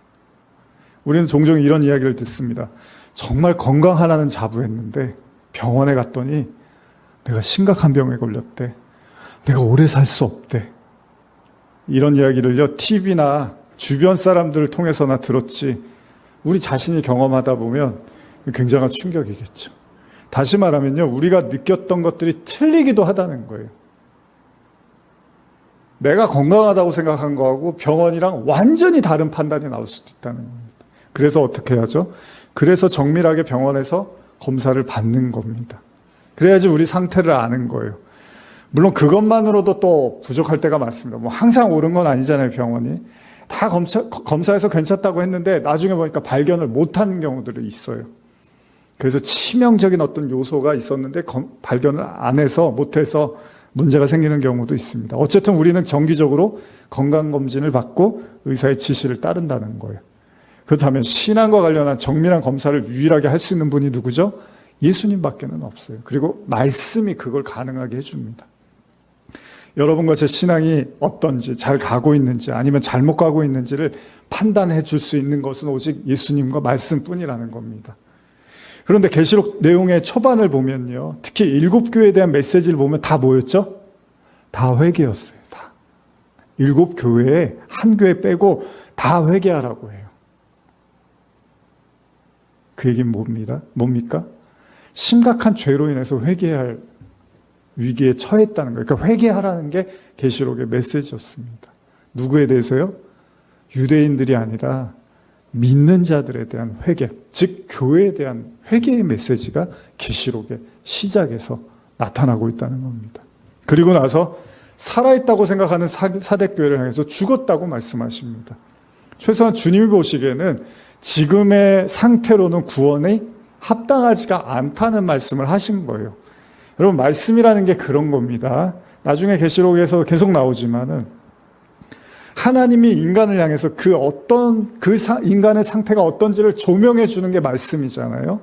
우리는 종종 이런 이야기를 듣습니다. 정말 건강하다는 자부했는데 병원에 갔더니 내가 심각한 병에 걸렸대. 내가 오래 살 수 없대. 이런 이야기를요, TV나 주변 사람들을 통해서나 들었지, 우리 자신이 경험하다 보면 굉장한 충격이겠죠. 다시 말하면요, 우리가 느꼈던 것들이 틀리기도 하다는 거예요. 내가 건강하다고 생각한 거하고 병원이랑 완전히 다른 판단이 나올 수도 있다는 겁니다. 그래서 어떻게 하죠? 그래서 정밀하게 병원에서 검사를 받는 겁니다. 그래야지 우리 상태를 아는 거예요. 물론 그것만으로도 또 부족할 때가 많습니다. 뭐 항상 옳은 건 아니잖아요, 병원이. 다 검사해서 괜찮다고 했는데 나중에 보니까 발견을 못한 경우들이 있어요. 그래서 치명적인 어떤 요소가 있었는데 발견을 안 해서 못해서 문제가 생기는 경우도 있습니다. 어쨌든 우리는 정기적으로 건강검진을 받고 의사의 지시를 따른다는 거예요. 그렇다면 신앙과 관련한 정밀한 검사를 유일하게 할 수 있는 분이 누구죠? 예수님밖에는 없어요. 그리고 말씀이 그걸 가능하게 해줍니다. 여러분과 제 신앙이 어떤지, 잘 가고 있는지 아니면 잘못 가고 있는지를 판단해 줄 수 있는 것은 오직 예수님과 말씀뿐이라는 겁니다. 그런데 계시록 내용의 초반을 보면요, 특히 7교회에 대한 메시지를 보면 다 뭐였죠? 다 회개였어요. 다. 7교회에 한 교회 빼고 다 회개하라고 해요. 그 얘기는 뭡니까? 심각한 죄로 인해서 회개할 위기에 처했다는 거예요. 그러니까 회개하라는 게 계시록의 메시지였습니다. 누구에 대해서요? 유대인들이 아니라 믿는 자들에 대한 회개, 즉 교회에 대한 회개의 메시지가 계시록의 시작에서 나타나고 있다는 겁니다. 그리고 나서 살아있다고 생각하는 사대교회를 향해서 죽었다고 말씀하십니다. 최소한 주님이 보시기에는 지금의 상태로는 구원이 합당하지가 않다는 말씀을 하신 거예요. 여러분, 말씀이라는 게 그런 겁니다. 나중에 계시록에서 계속 나오지만은 하나님이 인간을 향해서 인간의 상태가 어떤지를 조명해 주는 게 말씀이잖아요.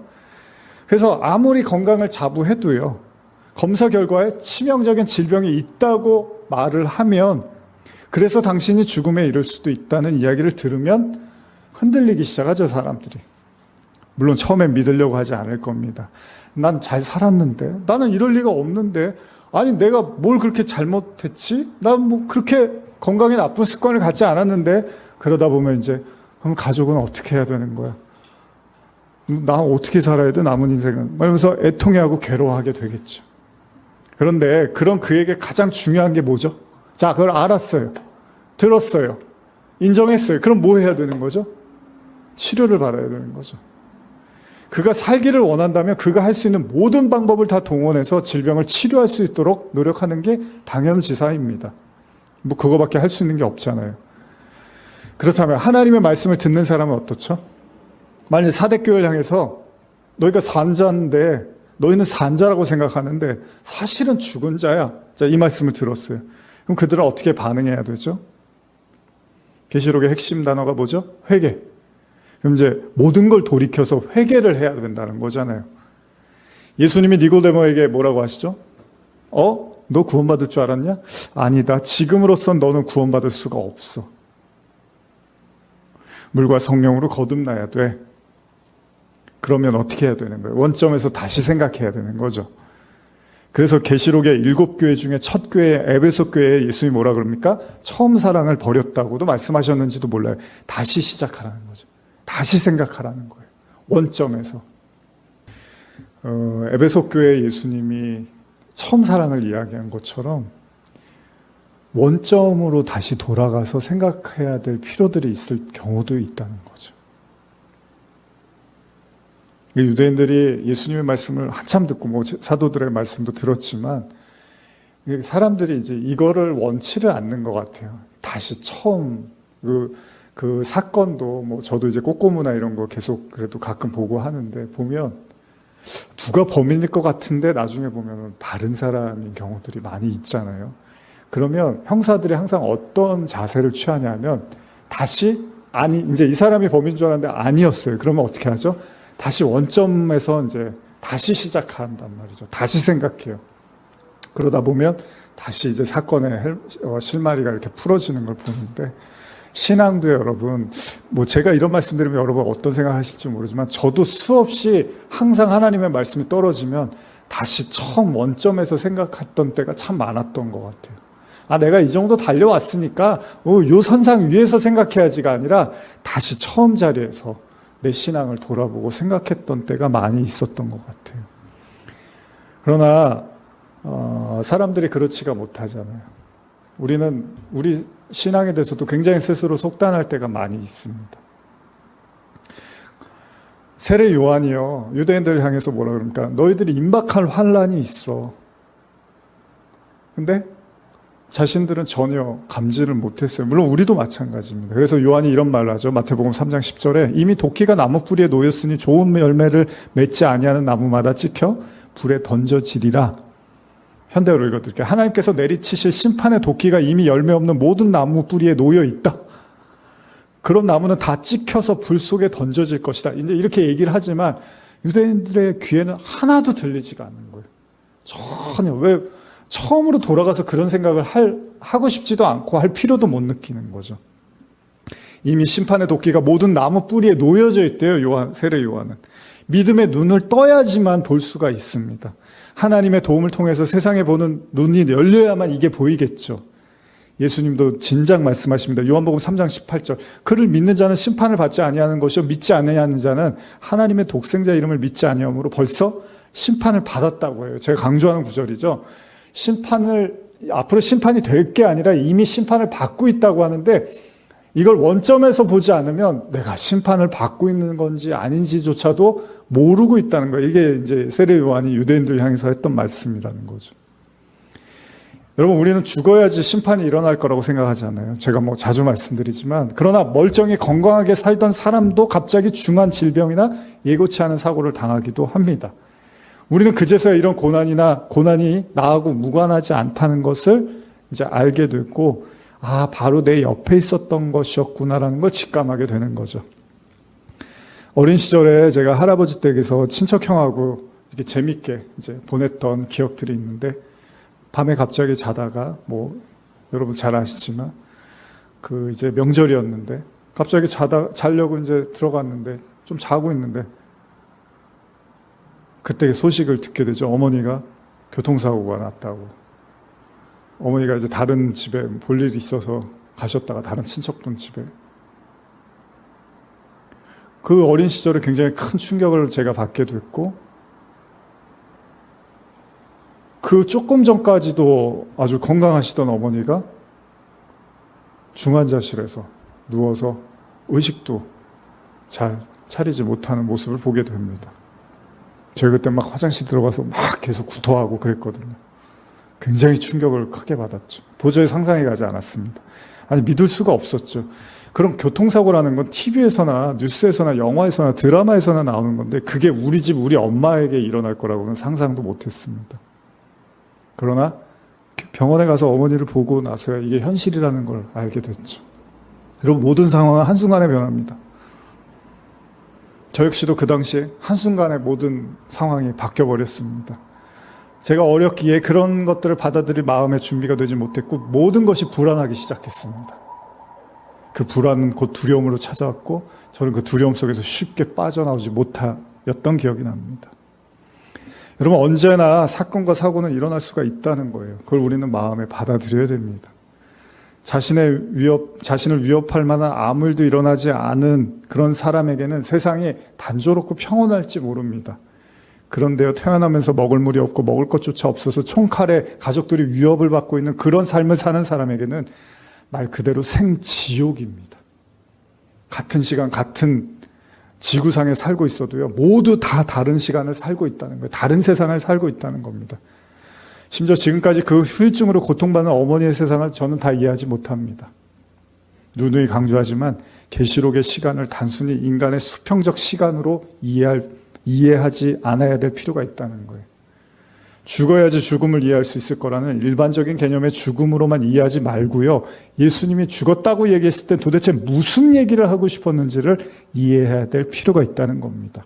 그래서 아무리 건강을 자부해도요, 검사 결과에 치명적인 질병이 있다고 말을 하면, 그래서 당신이 죽음에 이를 수도 있다는 이야기를 들으면 흔들리기 시작하죠, 사람들이. 물론 처음엔 믿으려고 하지 않을 겁니다. 난 잘 살았는데, 나는 이럴 리가 없는데, 아니 내가 뭘 그렇게 잘못했지? 난 뭐 그렇게 건강에 나쁜 습관을 갖지 않았는데. 그러다 보면 이제 그럼 가족은 어떻게 해야 되는 거야? 나 어떻게 살아야 돼, 남은 인생은? 말하면서 애통해하고 괴로워하게 되겠죠. 그런데 그런 그에게 가장 중요한 게 뭐죠? 자, 그걸 알았어요, 들었어요, 인정했어요. 그럼 뭐 해야 되는 거죠? 치료를 받아야 되는 거죠. 그가 살기를 원한다면 그가 할 수 있는 모든 방법을 다 동원해서 질병을 치료할 수 있도록 노력하는 게 당연지사입니다. 뭐 그거밖에 할 수 있는 게 없잖아요. 그렇다면 하나님의 말씀을 듣는 사람은 어떻죠? 만약 사대교회를 향해서 너희가 산자인데, 너희는 산자라고 생각하는데 사실은 죽은 자야. 자, 이 말씀을 들었어요. 그럼 그들은 어떻게 반응해야 되죠? 계시록의 핵심 단어가 뭐죠? 회개. 그럼 이제 모든 걸 돌이켜서 회개를 해야 된다는 거잖아요. 예수님이 니고데모에게 뭐라고 하시죠? 너 구원받을 줄 알았냐? 아니다. 지금으로선 너는 구원받을 수가 없어. 물과 성령으로 거듭나야 돼. 그러면 어떻게 해야 되는 거예요? 원점에서 다시 생각해야 되는 거죠. 그래서 계시록의 7교회 중에 첫 교회 에베소 교회에 예수님이 뭐라 그럽니까? 처음 사랑을 버렸다고도 말씀하셨는지도 몰라요. 다시 시작하라는 거죠. 다시 생각하라는 거예요. 원점에서. 에베소 교회 예수님이 처음 사랑을 이야기한 것처럼 원점으로 다시 돌아가서 생각해야 될 필요들이 있을 경우도 있다는 거죠. 유대인들이 예수님의 말씀을 한참 듣고 뭐 사도들의 말씀도 들었지만 사람들이 이제 이거를 원치를 않는 것 같아요. 다시 처음 그 사건도 뭐 저도 이제 꼬꼬무나 이런 거 계속 그래도 가끔 보고 하는데 보면 누가 범인일 것 같은데 나중에 보면 다른 사람인 경우들이 많이 있잖아요. 그러면 형사들이 항상 어떤 자세를 취하냐면 다시 이제 이 사람이 범인인 줄 알았는데 아니었어요. 그러면 어떻게 하죠? 다시 원점에서 이제 다시 시작한단 말이죠. 다시 생각해요. 그러다 보면 다시 이제 사건의 실마리가 이렇게 풀어지는 걸 보는데, 신앙도 여러분, 뭐 제가 이런 말씀드리면 여러분 어떤 생각 하실지 모르지만 저도 수없이 항상 하나님의 말씀이 떨어지면 다시 처음 원점에서 생각했던 때가 참 많았던 것 같아요. 내가 이 정도 달려왔으니까 요 선상 위에서 생각해야지가 아니라 다시 처음 자리에서 내 신앙을 돌아보고 생각했던 때가 많이 있었던 것 같아요. 그러나 사람들이 그렇지가 못하잖아요. 우리는 우리 신앙에 대해서도 굉장히 스스로 속단할 때가 많이 있습니다. 세례 요한이요, 유대인들을 향해서 뭐라 그럽니까? 너희들이 임박할 환란이 있어. 근데 자신들은 전혀 감지를 못했어요. 물론 우리도 마찬가지입니다. 그래서 요한이 이런 말을 하죠. 마태복음 3장 10절에 이미 도끼가 나무 뿌리에 놓였으니 좋은 열매를 맺지 아니하는 나무마다 찍혀 불에 던져지리라. 현대어로 읽어드릴게요. 하나님께서 내리치실 심판의 도끼가 이미 열매 없는 모든 나무 뿌리에 놓여 있다. 그런 나무는 다 찍혀서 불 속에 던져질 것이다. 이제 이렇게 얘기를 하지만 유대인들의 귀에는 하나도 들리지가 않는 거예요. 전혀. 왜? 처음으로 돌아가서 그런 생각을 하고 싶지도 않고 할 필요도 못 느끼는 거죠. 이미 심판의 도끼가 모든 나무 뿌리에 놓여져 있대요. 세례 요한은. 믿음의 눈을 떠야지만 볼 수가 있습니다. 하나님의 도움을 통해서 세상에 보는 눈이 열려야만 이게 보이겠죠. 예수님도 진작 말씀하십니다. 요한복음 3장 18절. 그를 믿는 자는 심판을 받지 아니하는 것이요 믿지 아니하는 자는 하나님의 독생자 이름을 믿지 아니함으로 벌써 심판을 받았다고 해요. 제가 강조하는 구절이죠. 앞으로 심판이 될 게 아니라 이미 심판을 받고 있다고 하는데, 이걸 원점에서 보지 않으면 내가 심판을 받고 있는 건지 아닌지조차도 모르고 있다는 거예요. 이게 이제 세례 요한이 유대인들 향해서 했던 말씀이라는 거죠. 여러분, 우리는 죽어야지 심판이 일어날 거라고 생각하지 않아요. 제가 뭐 자주 말씀드리지만, 그러나 멀쩡히 건강하게 살던 사람도 갑자기 중한 질병이나 예고치 않은 사고를 당하기도 합니다. 우리는 그제서야 이런 고난이 나하고 무관하지 않다는 것을 이제 알게 됐고, 바로 내 옆에 있었던 것이었구나라는 걸 직감하게 되는 거죠. 어린 시절에 제가 할아버지 댁에서 친척형하고 이렇게 재밌게 이제 보냈던 기억들이 있는데, 밤에 갑자기 자다가, 여러분 잘 아시지만, 이제 명절이었는데, 갑자기 자려고 이제 들어갔는데, 좀 자고 있는데, 그때 소식을 듣게 되죠. 어머니가 교통사고가 났다고. 어머니가 이제 다른 집에 볼 일이 있어서 가셨다가 다른 친척분 집에. 그 어린 시절에 굉장히 큰 충격을 제가 받게 됐고, 그 조금 전까지도 아주 건강하시던 어머니가 중환자실에서 누워서 의식도 잘 차리지 못하는 모습을 보게 됩니다. 제가 그때 막 화장실 들어가서 막 계속 구토하고 그랬거든요. 굉장히 충격을 크게 받았죠. 도저히 상상이 가지 않았습니다. 믿을 수가 없었죠. 그런 교통사고라는 건 TV에서나 뉴스에서나 영화에서나 드라마에서나 나오는 건데, 그게 우리 집 우리 엄마에게 일어날 거라고는 상상도 못했습니다. 그러나 병원에 가서 어머니를 보고 나서야 이게 현실이라는 걸 알게 됐죠. 여러분, 모든 상황은 한순간에 변합니다. 저 역시도 그 당시에 한순간에 모든 상황이 바뀌어버렸습니다. 제가 어렸기에 그런 것들을 받아들일 마음의 준비가 되지 못했고, 모든 것이 불안하기 시작했습니다. 그 불안은 곧 두려움으로 찾아왔고, 저는 그 두려움 속에서 쉽게 빠져나오지 못하였던 기억이 납니다. 여러분, 언제나 사건과 사고는 일어날 수가 있다는 거예요. 그걸 우리는 마음에 받아들여야 됩니다. 자신을 위협할 만한 아무 일도 일어나지 않은 그런 사람에게는 세상이 단조롭고 평온할지 모릅니다. 그런데요, 태어나면서 먹을 물이 없고 먹을 것조차 없어서 총칼에 가족들이 위협을 받고 있는 그런 삶을 사는 사람에게는 말 그대로 생지옥입니다. 같은 시간, 같은 지구상에 살고 있어도요, 모두 다 다른 시간을 살고 있다는 거예요. 다른 세상을 살고 있다는 겁니다. 심지어 지금까지 그 후유증으로 고통받는 어머니의 세상을 저는 다 이해하지 못합니다. 누누이 강조하지만 계시록의 시간을 단순히 인간의 수평적 시간으로 이해하지 않아야 될 필요가 있다는 거예요. 죽어야지 죽음을 이해할 수 있을 거라는 일반적인 개념의 죽음으로만 이해하지 말고요. 예수님이 죽었다고 얘기했을 때 도대체 무슨 얘기를 하고 싶었는지를 이해해야 될 필요가 있다는 겁니다.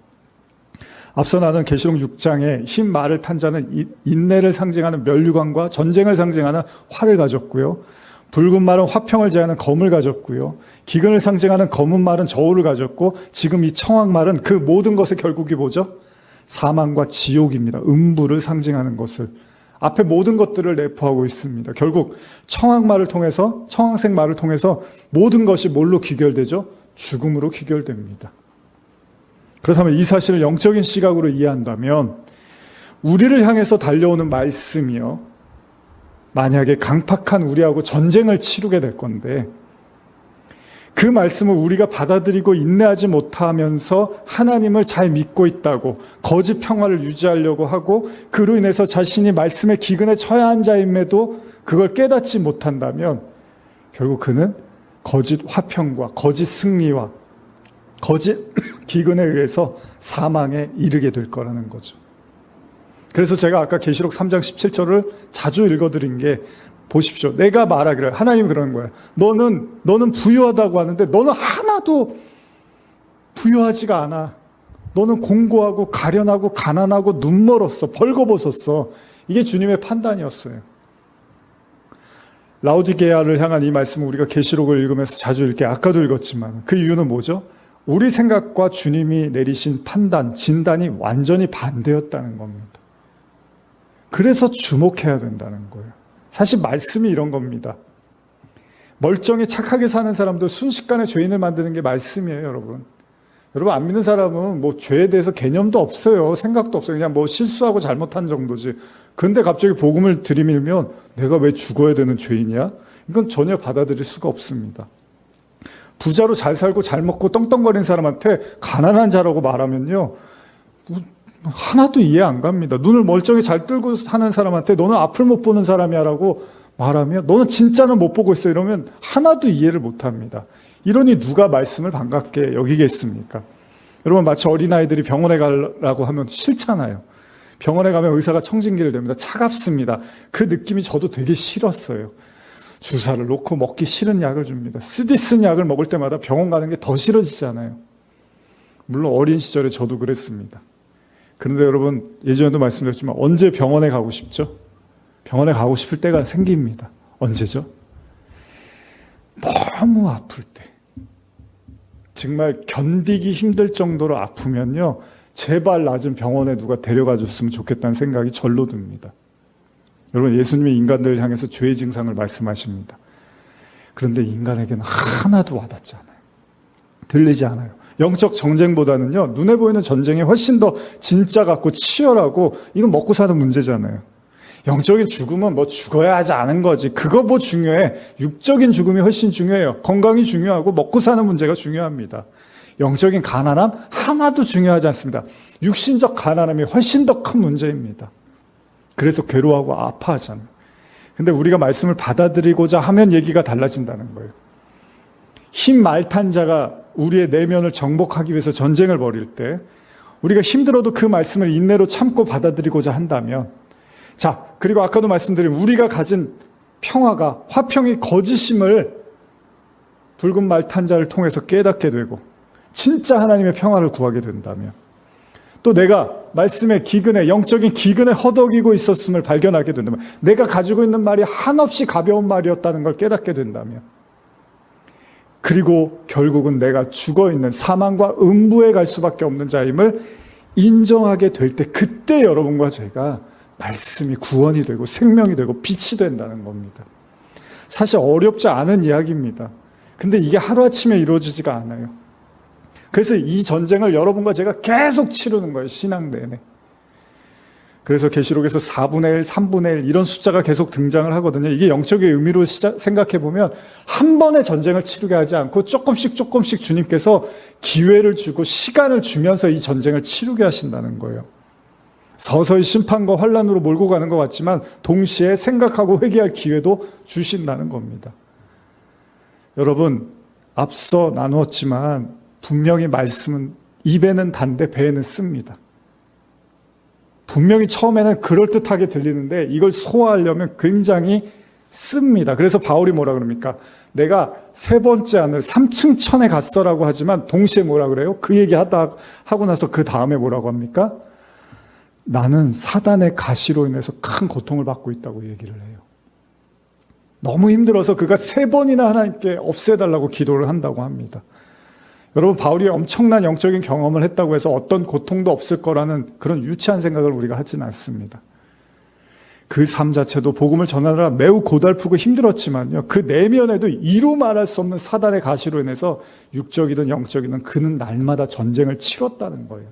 앞서 나눈 계시록 6장에 흰 말을 탄 자는 인내를 상징하는 면류관과 전쟁을 상징하는 활을 가졌고요. 붉은 말은 화평을 제하는 검을 가졌고요. 기근을 상징하는 검은 말은 저울을 가졌고, 지금 이 청황 말은 그 모든 것의 결국이 뭐죠? 사망과 지옥입니다. 음부를 상징하는 것을. 앞에 모든 것들을 내포하고 있습니다. 결국 청황말을 통해서, 청황색 말을 통해서 모든 것이 뭘로 귀결되죠? 죽음으로 귀결됩니다. 그렇다면 이 사실을 영적인 시각으로 이해한다면 우리를 향해서 달려오는 말씀이요, 만약에 강팍한 우리하고 전쟁을 치르게 될 건데, 그 말씀을 우리가 받아들이고 인내하지 못하면서 하나님을 잘 믿고 있다고 거짓 평화를 유지하려고 하고, 그로 인해서 자신이 말씀의 기근에 처해 한 자임에도 그걸 깨닫지 못한다면 결국 그는 거짓 화평과 거짓 승리와 거짓 기근에 의해서 사망에 이르게 될 거라는 거죠. 그래서 제가 아까 계시록 3장 17절을 자주 읽어드린 게, 보십시오. 내가 말하기를, 하나님이 그러는 거야. 너는 부유하다고 하는데 너는 하나도 부유하지가 않아. 너는 공고하고 가련하고 가난하고 눈멀었어. 벌거벗었어. 이게 주님의 판단이었어요. 라오디게아를 향한 이 말씀은 우리가 계시록을 읽으면서 자주 읽게, 아까도 읽었지만 그 이유는 뭐죠? 우리 생각과 주님이 내리신 판단, 진단이 완전히 반대였다는 겁니다. 그래서 주목해야 된다는 거예요. 사실 말씀이 이런 겁니다. 멀쩡히 착하게 사는 사람도 순식간에 죄인을 만드는 게 말씀이에요, 여러분. 여러분, 안 믿는 사람은 뭐 죄에 대해서 개념도 없어요. 생각도 없어요. 그냥 뭐 실수하고 잘못한 정도지. 근데 갑자기 복음을 들이밀면 내가 왜 죽어야 되는 죄인이야? 이건 전혀 받아들일 수가 없습니다. 부자로 잘 살고 잘 먹고 떵떵거리는 사람한테 가난한 자라고 말하면요, 하나도 이해 안 갑니다. 눈을 멀쩡히 잘 뜨고 사는 사람한테 너는 앞을 못 보는 사람이야 라고 말하면, 너는 진짜는 못 보고 있어 이러면 하나도 이해를 못 합니다. 이러니 누가 말씀을 반갑게 여기겠습니까? 여러분, 마치 어린아이들이 병원에 가라고 하면 싫잖아요. 병원에 가면 의사가 청진기를 댑니다. 차갑습니다. 그 느낌이 저도 되게 싫었어요. 주사를 놓고 먹기 싫은 약을 줍니다. 쓰디 쓴 약을 먹을 때마다 병원 가는 게 더 싫어지잖아요. 물론 어린 시절에 저도 그랬습니다. 그런데 여러분, 예전에도 말씀드렸지만 언제 병원에 가고 싶죠? 병원에 가고 싶을 때가 생깁니다. 언제죠? 너무 아플 때. 정말 견디기 힘들 정도로 아프면요, 제발 낮은 병원에 누가 데려가 줬으면 좋겠다는 생각이 절로 듭니다. 여러분, 예수님이 인간들을 향해서 죄의 증상을 말씀하십니다. 그런데 인간에게는 하나도 와닿지 않아요. 들리지 않아요. 영적 전쟁보다는요, 눈에 보이는 전쟁이 훨씬 더 진짜 같고 치열하고, 이건 먹고 사는 문제잖아요. 영적인 죽음은 뭐 죽어야 하지 않은 거지. 그거 뭐 중요해. 육적인 죽음이 훨씬 중요해요. 건강이 중요하고 먹고 사는 문제가 중요합니다. 영적인 가난함 하나도 중요하지 않습니다. 육신적 가난함이 훨씬 더 큰 문제입니다. 그래서 괴로워하고 아파하잖아요. 근데 우리가 말씀을 받아들이고자 하면 얘기가 달라진다는 거예요. 흰 말 탄 자가 우리의 내면을 정복하기 위해서 전쟁을 벌일 때, 우리가 힘들어도 그 말씀을 인내로 참고 받아들이고자 한다면, 자, 그리고 아까도 말씀드린 우리가 가진 평화가, 화평이 거짓임을 붉은 말 탄 자를 통해서 깨닫게 되고 진짜 하나님의 평화를 구하게 된다면, 또 내가 말씀의 기근에, 영적인 기근에 허덕이고 있었음을 발견하게 된다면, 내가 가지고 있는 말이 한없이 가벼운 말이었다는 걸 깨닫게 된다면, 그리고 결국은 내가 죽어있는 사망과 음부에 갈 수밖에 없는 자임을 인정하게 될 때, 그때 여러분과 제가 말씀이 구원이 되고 생명이 되고 빛이 된다는 겁니다. 사실 어렵지 않은 이야기입니다. 근데 이게 하루아침에 이루어지지가 않아요. 그래서 이 전쟁을 여러분과 제가 계속 치르는 거예요, 신앙 내내. 그래서 계시록에서 4분의 1, 3분의 1 이런 숫자가 계속 등장을 하거든요. 이게 영적인 의미로 생각해 보면 한 번의 전쟁을 치르게 하지 않고 조금씩 주님께서 기회를 주고 시간을 주면서 이 전쟁을 치르게 하신다는 거예요. 서서히 심판과 환란으로 몰고 가는 것 같지만 동시에 생각하고 회개할 기회도 주신다는 겁니다. 여러분, 앞서 나누었지만 분명히 말씀은 입에는 단데 배에는 씁니다. 분명히 처음에는 그럴듯하게 들리는데 이걸 소화하려면 굉장히 씁니다. 그래서 바울이 뭐라 그럽니까? 내가 세 번째 하늘 3층 천에 갔어라고 하지만 동시에 뭐라 그래요? 그 얘기 하고 나서 그 다음에 뭐라고 합니까? 나는 사단의 가시로 인해서 큰 고통을 받고 있다고 얘기를 해요. 너무 힘들어서 그가 3번이나 하나님께 없애달라고 기도를 한다고 합니다. 여러분, 바울이 엄청난 영적인 경험을 했다고 해서 어떤 고통도 없을 거라는 그런 유치한 생각을 우리가 하지는 않습니다. 그 삶 자체도 복음을 전하느라 매우 고달프고 힘들었지만요, 그 내면에도 이루 말할 수 없는 사단의 가시로 인해서 육적이든 영적이든 그는 날마다 전쟁을 치렀다는 거예요.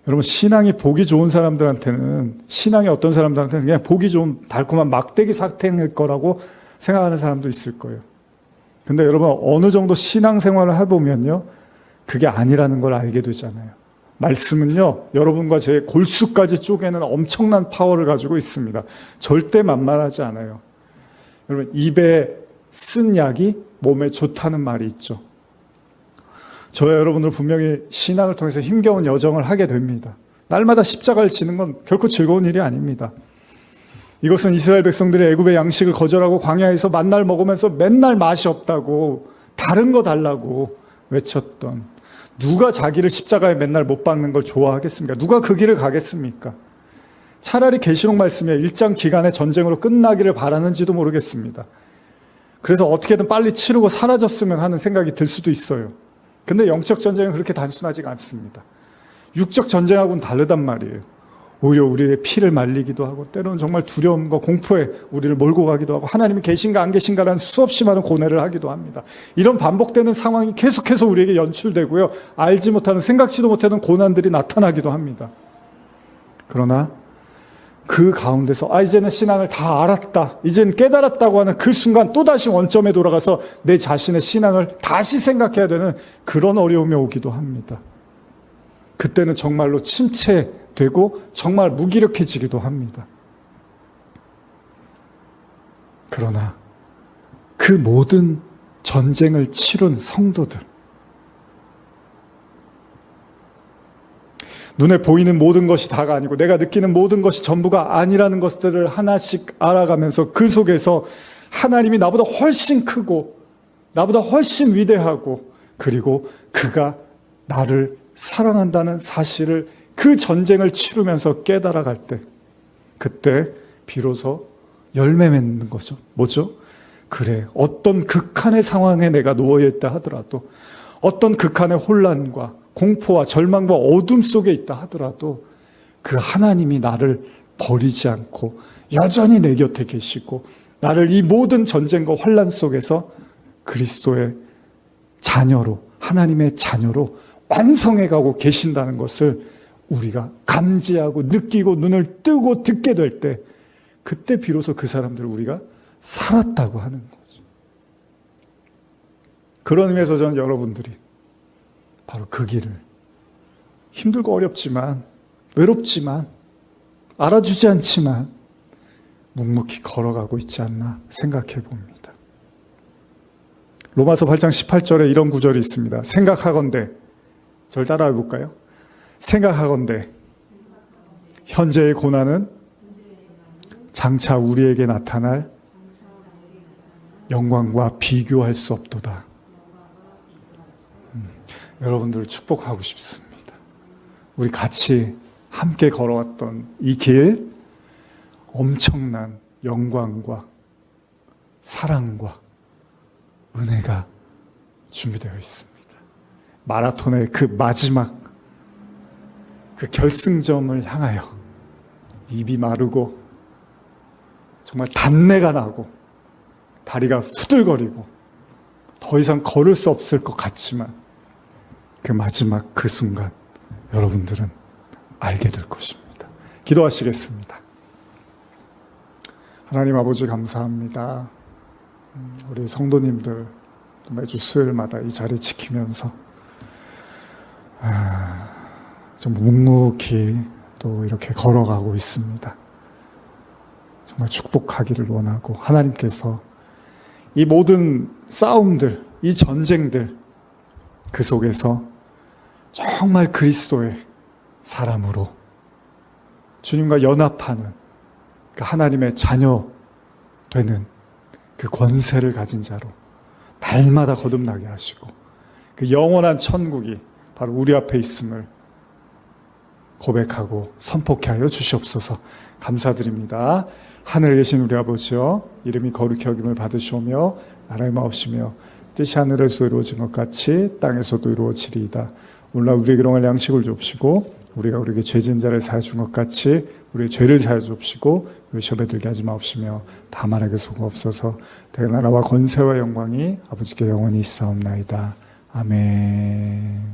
여러분, 신앙이 보기 좋은 사람들한테는, 신앙이 어떤 사람들한테는 그냥 보기 좋은 달콤한 막대기 사탕일 거라고 생각하는 사람도 있을 거예요. 근데 여러분, 어느 정도 신앙생활을 해보면요, 그게 아니라는 걸 알게 되잖아요. 말씀은요, 여러분과 제 골수까지 쪼개는 엄청난 파워를 가지고 있습니다. 절대 만만하지 않아요. 여러분, 입에 쓴 약이 몸에 좋다는 말이 있죠. 저와 여러분들 분명히 신앙을 통해서 힘겨운 여정을 하게 됩니다. 날마다 십자가를 지는 건 결코 즐거운 일이 아닙니다. 이것은 이스라엘 백성들이 애굽의 양식을 거절하고 광야에서 만날 먹으면서 맨날 맛이 없다고, 다른 거 달라고 외쳤던, 누가 자기를 십자가에 맨날 못 박는 걸 좋아하겠습니까? 누가 그 길을 가겠습니까? 차라리 계시록 말씀에 일장 기간의 전쟁으로 끝나기를 바라는지도 모르겠습니다. 그래서 어떻게든 빨리 치르고 사라졌으면 하는 생각이 들 수도 있어요. 근데 영적 전쟁은 그렇게 단순하지가 않습니다. 육적 전쟁하고는 다르단 말이에요. 오히려 우리의 피를 말리기도 하고, 때로는 정말 두려움과 공포에 우리를 몰고 가기도 하고, 하나님이 계신가 안 계신가라는 수없이 많은 고뇌를 하기도 합니다. 이런 반복되는 상황이 계속해서 우리에게 연출되고요, 알지 못하는, 생각지도 못하는 고난들이 나타나기도 합니다. 그러나 그 가운데서 이제는 신앙을 다 알았다, 이제는 깨달았다고 하는 그 순간 또다시 원점에 돌아가서 내 자신의 신앙을 다시 생각해야 되는 그런 어려움이 오기도 합니다. 그때는 정말로 침체되고 정말 무기력해지기도 합니다. 그러나 그 모든 전쟁을 치룬 성도들, 눈에 보이는 모든 것이 다가 아니고 내가 느끼는 모든 것이 전부가 아니라는 것들을 하나씩 알아가면서 그 속에서 하나님이 나보다 훨씬 크고 나보다 훨씬 위대하고, 그리고 그가 나를 사랑한다는 사실을 그 전쟁을 치르면서 깨달아갈 때, 그때 비로소 열매 맺는 거죠. 뭐죠? 그래, 어떤 극한의 상황에 내가 놓여있다 하더라도, 어떤 극한의 혼란과 공포와 절망과 어둠 속에 있다 하더라도 그 하나님이 나를 버리지 않고 여전히 내 곁에 계시고, 나를 이 모든 전쟁과 환난 속에서 그리스도의 자녀로, 하나님의 자녀로 완성해 가고 계신다는 것을 우리가 감지하고 느끼고 눈을 뜨고 듣게 될 때, 그때 비로소 그 사람들을 우리가 살았다고 하는 거죠. 그런 의미에서 저는 여러분들이 바로 그 길을 힘들고 어렵지만, 외롭지만, 알아주지 않지만 묵묵히 걸어가고 있지 않나 생각해 봅니다. 로마서 8장 18절에 이런 구절이 있습니다. 생각하건대, 저를 따라해 볼까요? 생각하건대 현재의 고난은 장차 우리에게 나타날 영광과 비교할 수 없도다. 여러분들을 축복하고 싶습니다. 우리 같이 함께 걸어왔던 이 길, 엄청난 영광과 사랑과 은혜가 준비되어 있습니다. 마라톤의 그 마지막 그 결승점을 향하여 입이 마르고 정말 단내가 나고 다리가 후들거리고 더 이상 걸을 수 없을 것 같지만, 그 마지막 그 순간 여러분들은 알게 될 것입니다. 기도하시겠습니다. 하나님 아버지, 감사합니다. 우리 성도님들 매주 수요일마다 이 자리 지키면서 좀 묵묵히 또 이렇게 걸어가고 있습니다. 정말 축복하기를 원하고, 하나님께서 이 모든 싸움들, 이 전쟁들 그 속에서 정말 그리스도의 사람으로 주님과 연합하는 그 하나님의 자녀 되는 그 권세를 가진 자로 날마다 거듭나게 하시고 그 영원한 천국이 바로 우리 앞에 있음을 고백하고 선포케 하여 주시옵소서. 감사드립니다. 하늘에 계신 우리 아버지여, 이름이 거룩히 여김을 받으시오며 나라의 마옵시며 뜻이 하늘에서 이루어진 것 같이 땅에서도 이루어지리이다. 오늘날 우리에게 일용할 양식을 줍시고 우리가 우리에게 죄진 자를 사해 준 것 같이 우리의 죄를 사해 줍시고 우리 시험에 들게 하지 마옵시며 다만하게 속옵소서. 대나라와 권세와 영광이 아버지께 영원히 있사옵나이다. 아멘.